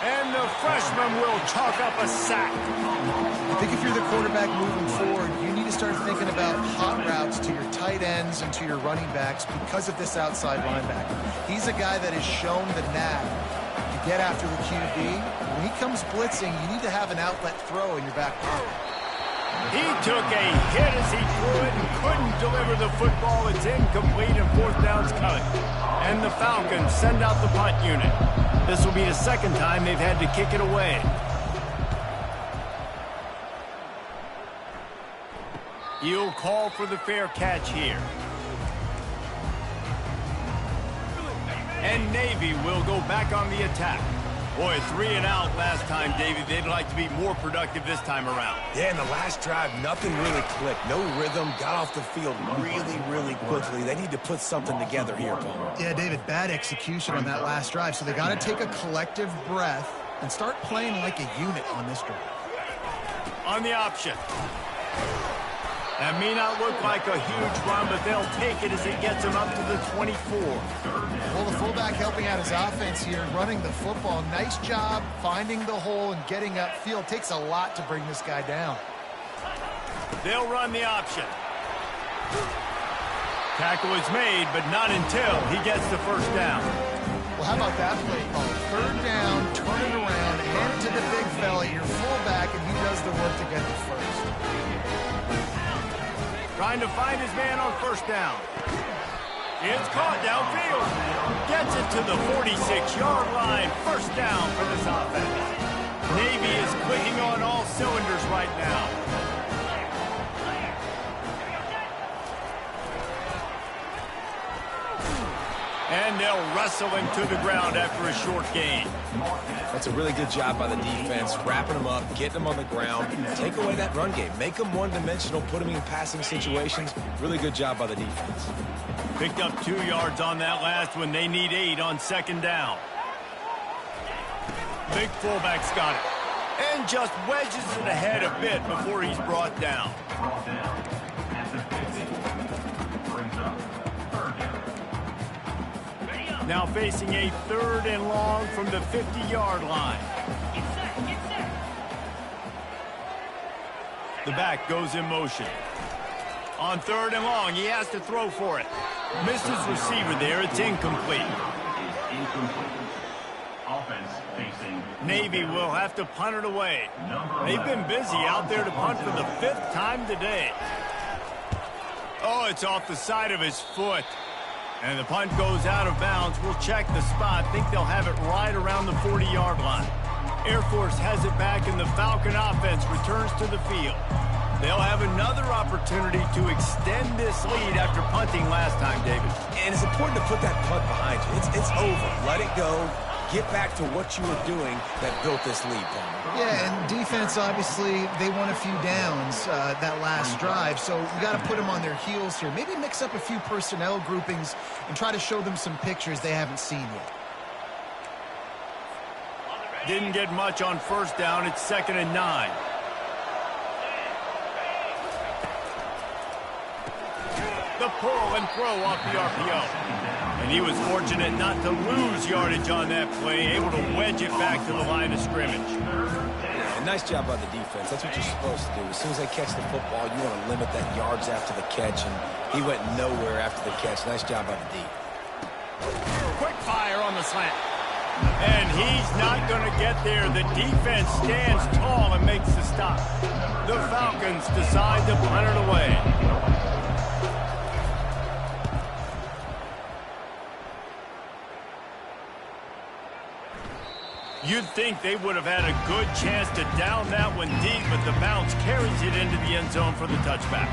And the freshman will chalk up a sack. I think if you're the quarterback moving forward, you need to start thinking about hot routes to your tight ends and to your running backs because of this outside linebacker. He's a guy that has shown the knack to get after the QB. When he comes blitzing, you need to have an outlet throw in your back pocket. He took a hit as he threw it and couldn't deliver the football. It's incomplete and 4th down's coming. And the Falcons send out the punt unit. This will be the second time they've had to kick it away. He'll call for the fair catch here. And Navy will go back on the attack. Boy, 3 and out last time, Davey. They'd like to be more productive this time around. Yeah, in the last drive, nothing really clicked. No rhythm, got off the field really quickly. They need to put something together here, Paul. Yeah, David, bad execution on that last drive, so they got to take a collective breath and start playing like a unit on this drive. On the option. That may not look like a huge run, but they'll take it as it gets them up to the 24. Well, the fullback helping out his offense here, running the football. Nice job finding the hole and getting upfield. Takes a lot to bring this guy down. They'll run the option. Tackle is made, but not until he gets the first down. Well, how about that play call? 3rd down, turn it around, hand it to the big fella, your fullback, and he does the work to get the first. Trying to find his man on first down. It's caught downfield. Gets it to the 46-yard line. First down for this offense. Navy is clicking on all cylinders right now. And they'll wrestle him to the ground after a short gain. That's a really good job by the defense, wrapping them up, getting them on the ground. Take away that run game. Make them one-dimensional, put them in passing situations. Really good job by the defense. Picked up 2 yards on that last one. They need 8 on 2nd down. Big fullback's got it. And just wedges it ahead a bit before he's brought down. Now facing a 3rd and long from the 50-yard line. The back goes in motion. On 3rd and long, he has to throw for it. Misses receiver there. It's incomplete. Offense facing Navy will have to punt it away. They've been busy out there to punt for the 5th time today. Oh, it's off the side of his foot. And the punt goes out of bounds. We'll check the spot. Think they'll have it right around the 40-yard line. Air Force has it back, and the Falcon offense returns to the field. They'll have another opportunity to extend this lead after punting last time, David. And it's important to put that punt behind you. It's over. Let it go. Get back to what you were doing that built this lead, Palmer. Yeah, and defense, obviously, they won a few downs that last drive, so you got to put them on their heels here. Maybe mix up a few personnel groupings and try to show them some pictures they haven't seen yet. Didn't get much on first down. It's 2nd and 9. The pull and throw off the RPO. And he was fortunate not to lose yardage on that play, able to wedge it back to the line of scrimmage. Yeah, nice job by the defense. That's what you're supposed to do. As soon as they catch the football, you want to limit that yards after the catch, and he went nowhere after the catch. Nice job by the D. Quick fire on the slant. And he's not going to get there. The defense stands tall and makes the stop. The Falcons decide to punt it away. You'd think they would have had a good chance to down that one deep, but the bounce carries it into the end zone for the touchback.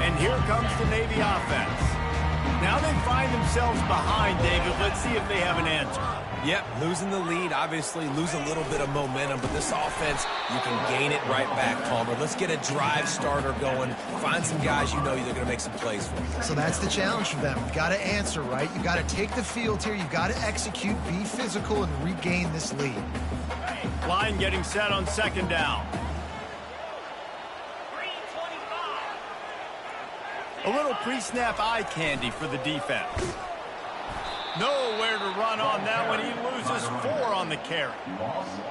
And here comes the Navy offense. Now they find themselves behind, David. Let's see if they have an answer. Yep, losing the lead, obviously lose a little bit of momentum, but this offense, you can gain it right back, Palmer. Let's get a drive starter going. Find some guys you know they're going to make some plays for. So that's the challenge for them. You've got to answer, right? You've got to take the field here. You've got to execute, be physical, and regain this lead. Line getting set on 2nd down. A little pre-snap eye candy for the defense. Nowhere to run on that one. He loses 4 on the carry.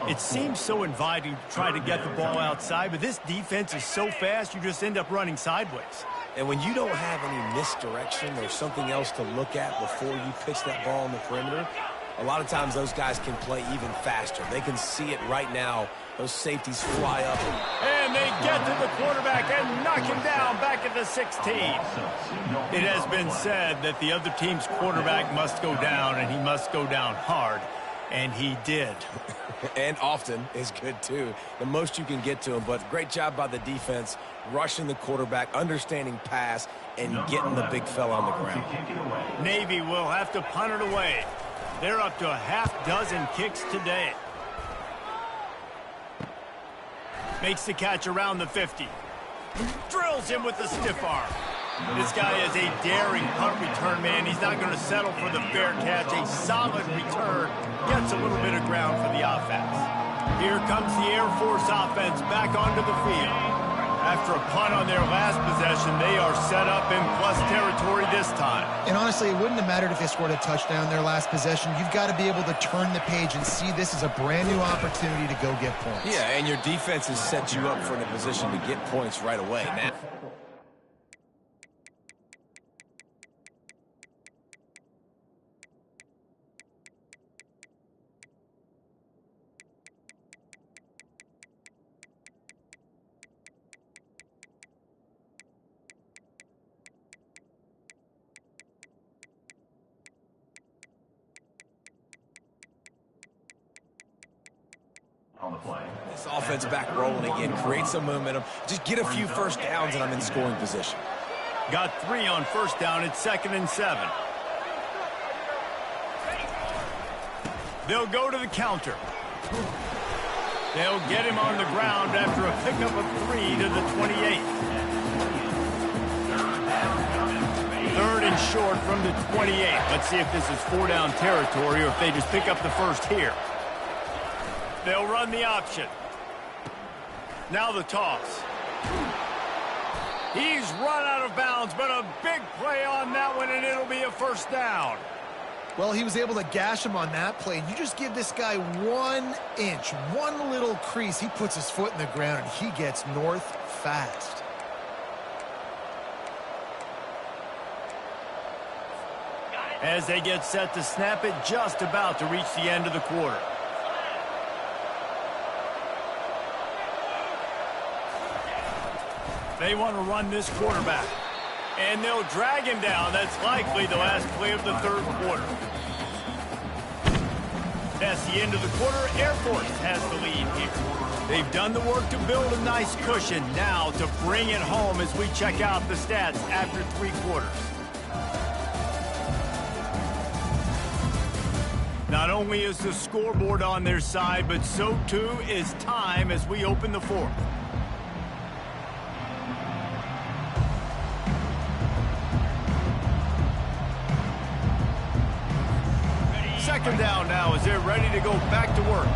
It seems so inviting to try to get the ball outside, but this defense is so fast, you just end up running sideways. And when you don't have any misdirection or something else to look at before you pitch that ball on the perimeter, a lot of times those guys can play even faster. They can see it right now. Those safeties fly up. And they get to the quarterback and knock him down back at the 16. It has been said that the other team's quarterback must go down, and he must go down hard. And he did. And often is good, too. The most you can get to him. But great job by the defense, rushing the quarterback, understanding pass, and getting the big fella on the ground. Navy will have to punt it away. They're up to a half-dozen kicks today. Makes the catch around the 50. Drills him with the stiff arm. This guy is a daring punt return man. He's not going to settle for the fair catch. A solid return. Gets a little bit of ground for the offense. Here comes the Air Force offense back onto the field. After a punt on their last possession, they are set up in plus territory this time. And honestly, it wouldn't have mattered if they scored a touchdown their last possession. You've got to be able to turn the page and see this as a brand new opportunity to go get points. Yeah, and your defense has set you up for a position to get points right away now. On the play. This offense back rolling again, create some momentum. Just get a few first downs and I'm in scoring position. Got 3 on first down. It's 2nd and 7. They'll go to the counter. They'll get him on the ground after a pickup of 3 to the 28. 3rd and short from the 28. Let's see if this is 4-down territory or if they just pick up the first here. They'll run the option. Now the toss. He's run out of bounds, but a big play on that one, and it'll be a first down. Well, he was able to gash him on that play. You just give this guy 1 inch, one little crease. He puts his foot in the ground, and he gets north fast. As they get set to snap it, just about to reach the end of the quarter. They want to run this quarterback. And they'll drag him down. That's likely the last play of the third quarter. That's the end of the quarter. Air Force has the lead here. They've done the work to build a nice cushion. Now to bring it home as we check out the stats after 3 quarters. Not only is the scoreboard on their side, but so too is time as we open the fourth. Second down now as they're ready to go back to work.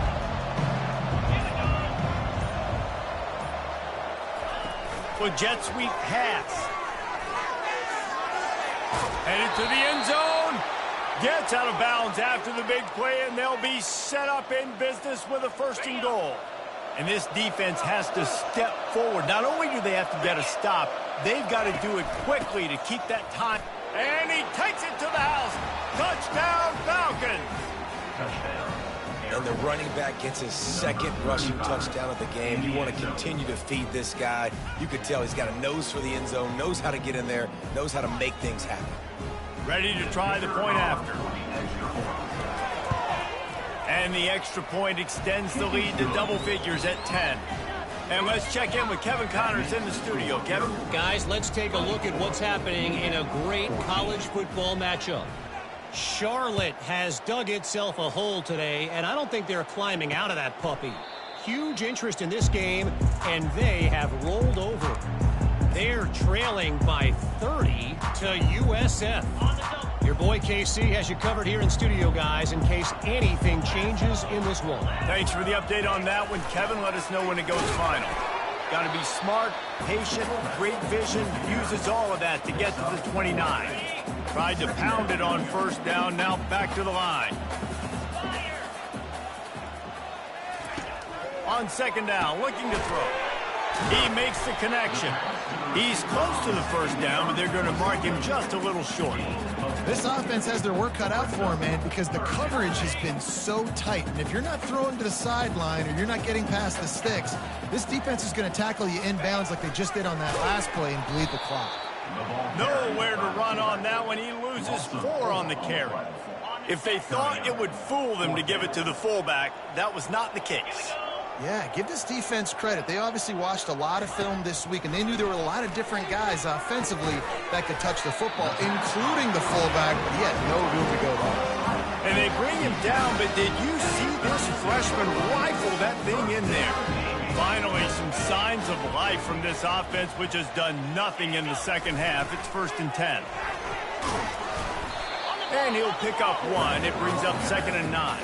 With jet sweep pass. Headed to the end zone. Gets out of bounds after the big play, and they'll be set up in business with a 1st and goal. And this defense has to step forward. Not only do they have to get a stop, they've got to do it quickly to keep that time. And he takes it to the house. Touchdown, Falcons. And the running back gets his 2nd rushing touchdown of the game. You want to continue to feed this guy. You can tell he's got a nose for the end zone, knows how to get in there, knows how to make things happen. Ready to try the point after. And the extra point extends the lead to double figures at 10. And let's check in with Kevin Connors in the studio. Kevin? Guys, let's take a look at what's happening in a great college football matchup. Charlotte has dug itself a hole today, and I don't think they're climbing out of that puppy. Huge interest in this game, and they have rolled over. They're trailing by 30 to USF. Your boy KC has you covered here in studio, guys, in case anything changes in this one. Thanks for the update on that one, Kevin. Let us know when it goes final. Got to be smart, patient, great vision, uses all of that to get to the 29. Tried to pound it on 1st down, now back to the line. On 2nd down, looking to throw. He makes the connection. He's close to the 1st down, but they're going to mark him just a little short. This offense has their work cut out for them, man, because the coverage has been so tight. And if you're not throwing to the sideline or you're not getting past the sticks, this defense is going to tackle you inbounds like they just did on that last play and bleed the clock. Nowhere to run on that one. He loses 4 on the carry. If they thought it would fool them to give it to the fullback, that was not the case. Yeah, give this defense credit. They obviously watched a lot of film this week, and they knew there were a lot of different guys offensively that could touch the football, including the fullback, but he had no room to go there. And they bring him down, but did you see this freshman rifle that thing in there? Finally, some signs of life from this offense, which has done nothing in the 2nd half. It's 1st and 10. And he'll pick up 1. It brings up 2nd and 9.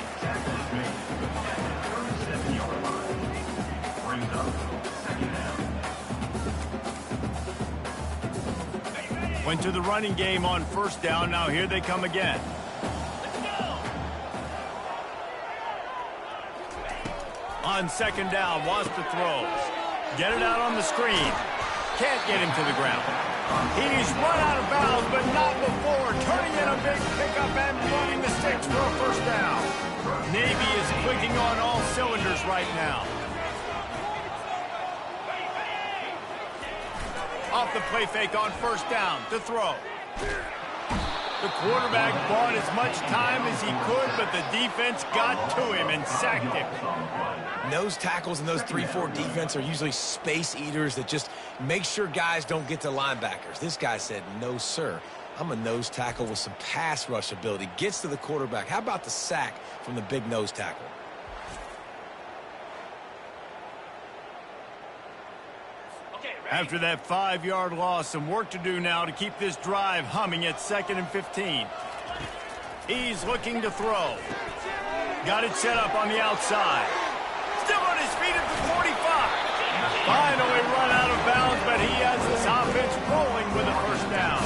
Went to the running game on 1st down. Now here they come again. On 2nd down, wants to throw. Get it out on the screen. Can't get him to the ground. He's run out of bounds, but not before. Turning in a big pickup and moving the sticks for a 1st down. Navy is clicking on all cylinders right now. Off the play fake on 1st down to throw. The quarterback bought as much time as he could, but the defense got to him and sacked him. Nose tackles in those 3-4 defense are usually space eaters that just make sure guys don't get to linebackers. This guy said, no, sir. I'm a nose tackle with some pass rush ability. Gets to the quarterback. How about the sack from the big nose tackle? After that 5-yard loss, some work to do now to keep this drive humming at 2nd and 15. He's looking to throw. Got it set up on the outside. Still on his feet at the 45. Finally run out of bounds, but he has this offense rolling with a 1st down.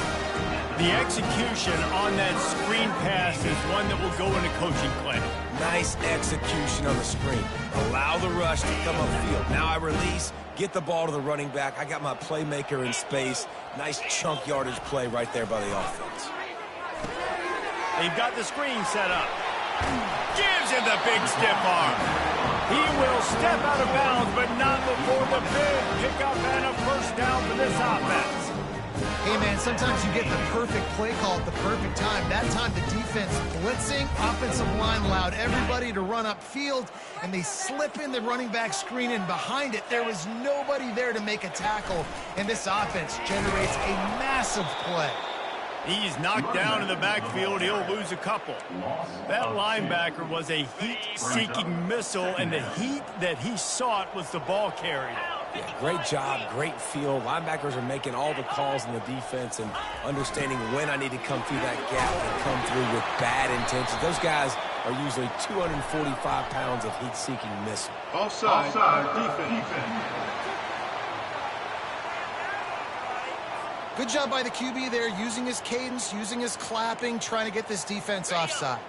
The execution on that screen pass is one that will go in a coaching clinic. Nice execution on the screen. Allow the rush to come upfield. Now I release, get the ball to the running back. I got my playmaker in space. Nice chunk yardage play right there by the offense. They've got the screen set up. Gives him the big stiff arm. He will step out of bounds, but not before the big pickup and a 1st down for this offense. Hey, man, sometimes you get the perfect play call at the perfect time. That time, the defense blitzing, offensive line allowed everybody to run upfield, and they slip in the running back screen, and behind it, there was nobody there to make a tackle, and this offense generates a massive play. He's knocked down in the backfield. He'll lose a couple. That linebacker was a heat-seeking missile, and the heat that he sought was the ball carrier. Yeah, great job, great feel. Linebackers are making all the calls in the defense and understanding when I need to come through that gap and come through with bad intentions. Those guys are usually 245 pounds of heat-seeking missile. Offside defense. Good job by the QB there, using his cadence, using his clapping, trying to get this defense offside.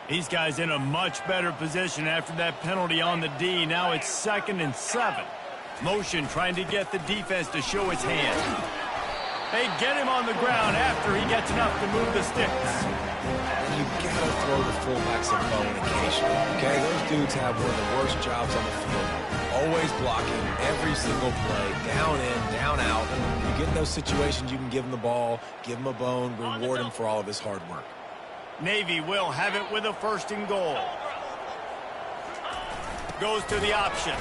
These guys in a much better position after that penalty on the D. Now it's 2nd and 7. Motion trying to get the defense to show its hand. They get him on the ground after he gets enough to move the sticks. And you've got to throw the fullbacks a bone occasionally, okay? Those dudes have one of the worst jobs on the field. Always blocking every single play, down in, down out. You get in those situations, you can give him the ball, give him a bone, reward him for all of his hard work. Navy will have it with a 1st and goal. Goes to the option.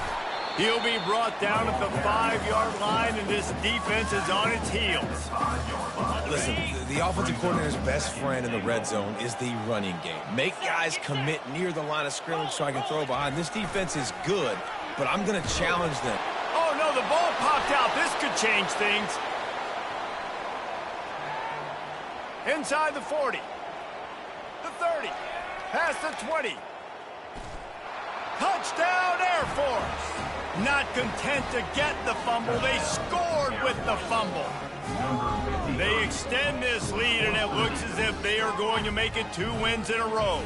He'll be brought down at the 5-yard line, and this defense is on its heels. Listen, the offensive coordinator's best friend in the red zone is the running game. Make guys commit near the line of scrimmage so I can throw behind. This defense is good, but I'm going to challenge them. Oh, no, the ball popped out. This could change things. Inside the 40. The 30. Past the 20. Touchdown, Air Force. Not content to get the fumble, they scored with the fumble. They extend this lead, and it looks as if they are going to make it 2 wins in a row.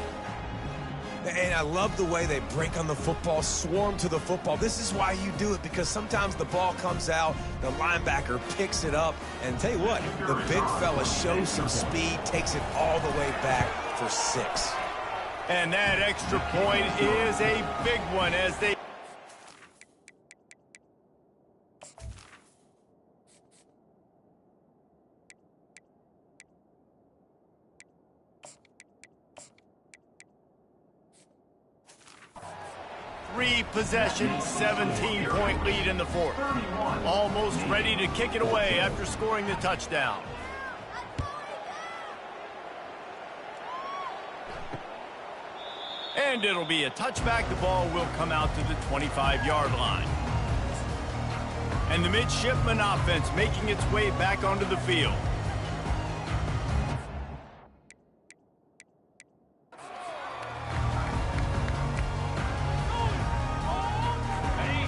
And I love the way they break on the football, swarm to the football. This is why you do it, because sometimes the ball comes out, the linebacker picks it up, and tell you what, the big fella shows some speed, takes it all the way back for 6. And that extra point is a big one as they... Possession, 17-point lead in the 4th. Almost ready to kick it away after scoring the touchdown. And it'll be a touchback. The ball will come out to the 25-yard line. And the midshipman offense making its way back onto the field.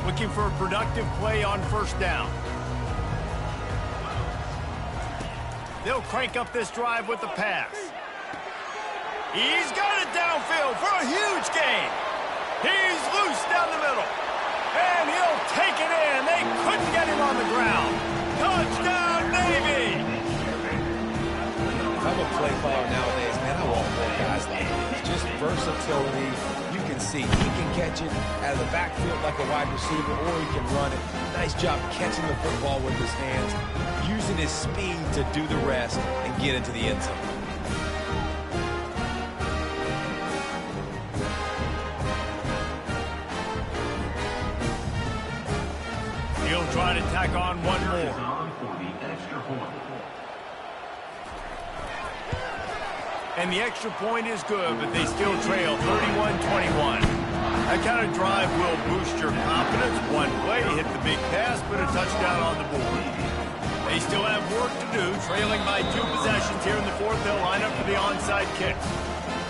Looking for a productive play on 1st down. They'll crank up this drive with the pass. He's got it downfield for a huge gain. He's loose down the middle. And he'll take it in. They couldn't get him on the ground. Touchdown, Navy! If I'm a play caller nowadays, man, I want more guys like this. Just versatility. You can see he can catch it out of the backfield like a wide receiver, or he can run it. Nice job catching the football with his hands, using his speed to do the rest and get into the end zone. He'll try to tack on one more. And the extra point is good, but they still trail 31-21. That kind of drive will boost your confidence. One play, hit the big pass, but a touchdown on the board. They still have work to do, trailing by 2 possessions here in the 4th. They'll line up for the onside kick.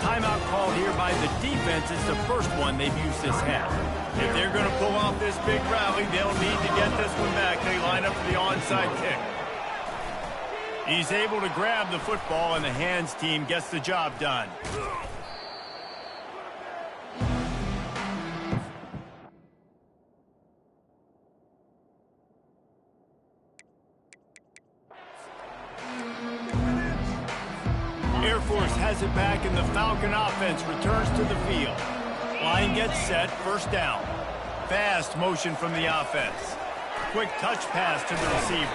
Timeout called here by the defense is the first one they've used this half. If they're going to pull off this big rally, they'll need to get this one back. They line up for the onside kick. He's able to grab the football, and the hands team gets the job done. Air Force has it back, and the Falcon offense returns to the field. Line gets set, 1st down. Fast motion from the offense. Quick touch pass to the receiver.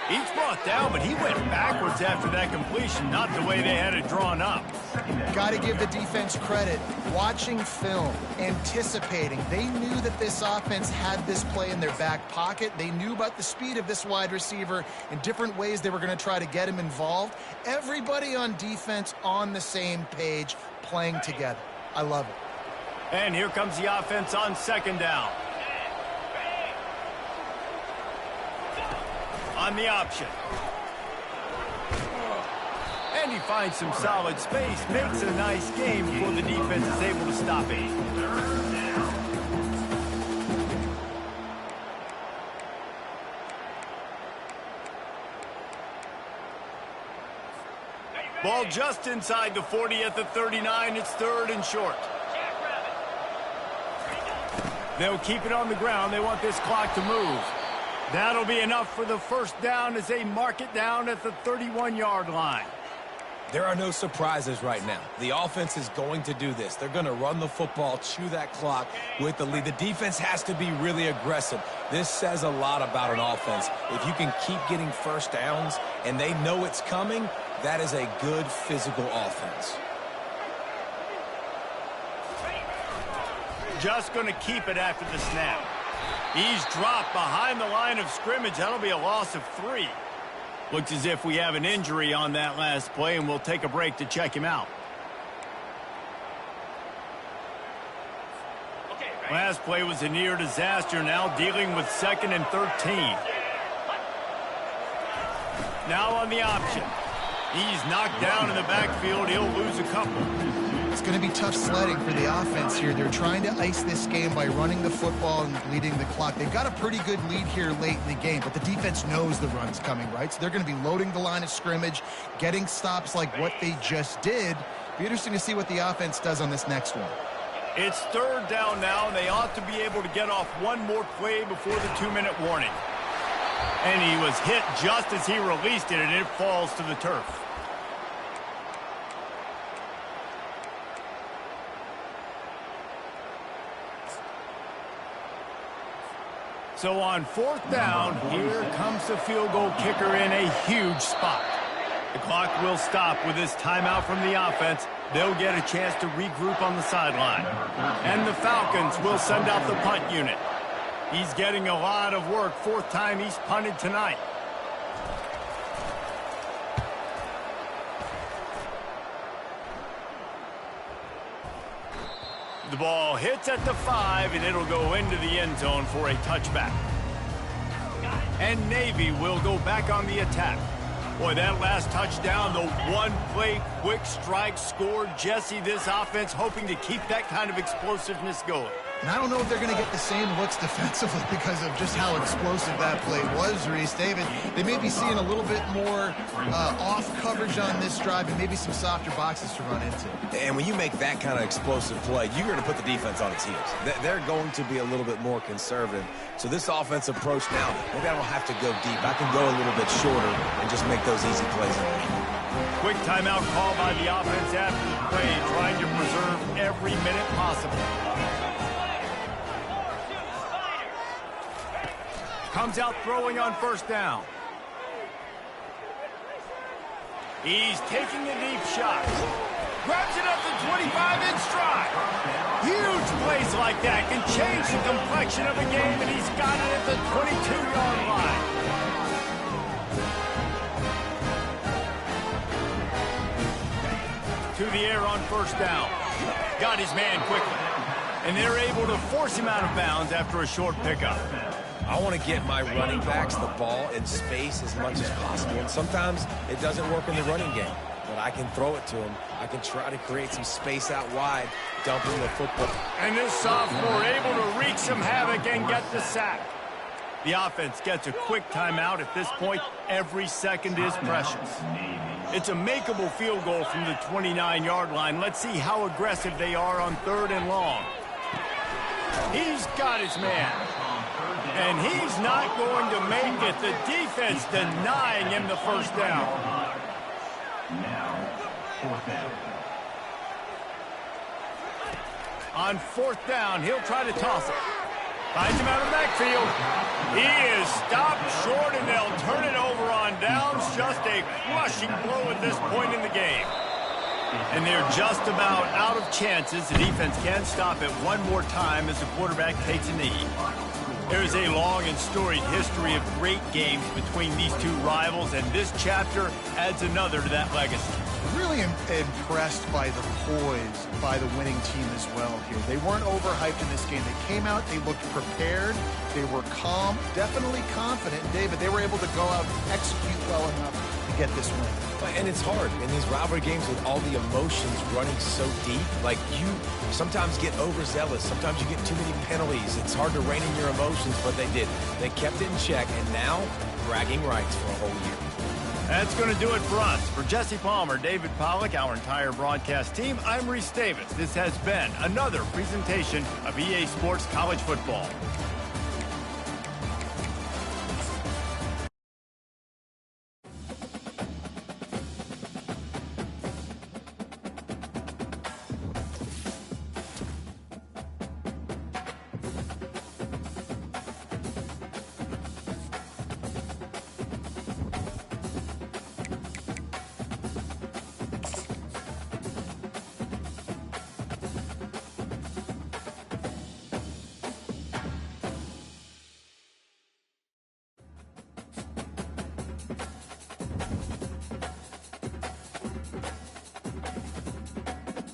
He's brought down, but he went backwards after that completion, not the way they had it drawn up. Got to give the defense credit. Watching film, anticipating. They knew that this offense had this play in their back pocket. They knew about the speed of this wide receiver and different ways they were going to try to get him involved. Everybody on defense on the same page, playing together. I love it. And here comes the offense on second down. On the option. And he finds some solid space, makes a nice game before the defense is able to stop it. Ball just inside the 40 at the 39. It's third and short. They'll keep it on the ground. They want this clock to move. That'll be enough for the first down as they mark it down at the 31-yard line. There are no surprises right now. The offense is going to do this. They're going to run the football, chew that clock with the lead. The defense has to be really aggressive. This says a lot about an offense. If you can keep getting first downs and they know it's coming, that is a good physical offense. Just going to keep it after the snap. He's dropped behind the line of scrimmage. That'll be a loss of 3. Looks as if we have an injury on that last play, and we'll take a break to check him out. Last play was a near disaster, now dealing with 2nd and 13. Now on the option. He's knocked down in the backfield. He'll lose a couple. It's going to be tough sledding for the offense here. They're trying to ice this game by running the football and bleeding the clock. They've got a pretty good lead here late in the game, but the defense knows the run's coming, right? So they're going to be loading the line of scrimmage, getting stops like what they just did. Be interesting to see what the offense does on this next one. It's third down now, and they ought to be able to get off one more play before the 2-minute warning. And he was hit just as he released it, and it falls to the turf. So on 4th down, here comes the field goal kicker in a huge spot. The clock will stop with this timeout from the offense. They'll get a chance to regroup on the sideline. And the Falcons will send out the punt unit. He's getting a lot of work. 4th time he's punted tonight. The ball hits at the 5, and it'll go into the end zone for a touchback. And Navy will go back on the attack. Boy, that last touchdown, the one-play quick strike scored. Jesse, this offense hoping to keep that kind of explosiveness going. And I don't know if they're going to get the same looks defensively because of just how explosive that play was, Reese. David, they may be seeing a little bit more off coverage on this drive and maybe some softer boxes to run into. And when you make that kind of explosive play, you're going to put the defense on its heels. They're going to be a little bit more conservative. So this offense approach now, maybe I don't have to go deep. I can go a little bit shorter and just make those easy plays. Quick timeout call by the offense after the play, trying to preserve every minute possible. Comes out throwing on 1st down. He's taking a deep shot. Grabs it at the 25 in stride. Huge plays like that can change the complexion of a game, and he's got it at the 22-yard line. To the air on 1st down. Got his man quickly. And they're able to force him out of bounds after a short pickup. I want to get my running backs the ball in space as much as possible. And sometimes it doesn't work in the running game. But I can throw it to them. I can try to create some space out wide, dumping the football. And this sophomore able to wreak some havoc and get the sack. The offense gets a quick timeout. At this point, every second is precious. It's a makeable field goal from the 29-yard line. Let's see how aggressive they are on 3rd and long. He's got his man. And he's not going to make it. The defense denying him the 1st down. On 4th down, he'll try to toss it. Finds him out of the backfield. He is stopped short, and they'll turn it over on just a crushing blow at this point in the game. And they're just about out of chances. The defense can stop it one more time as the quarterback takes a knee. There is a long and storied history of great games between these two rivals, and this chapter adds another to that legacy. Really impressed by the poise by the winning team as well here. They weren't overhyped in this game. They came out, they looked prepared, they were calm, definitely confident. And David, they were able to go out and execute well enough to get this win. And it's hard in these rivalry games with all the emotions running so deep. Like, you sometimes get overzealous. Sometimes you get too many penalties. It's hard to rein in your emotions, but they did. They kept it in check, and now bragging rights for a whole year. That's going to do it for us. For Jesse Palmer, David Pollack, our entire broadcast team, I'm Reese Davis. This has been another presentation of EA Sports College Football.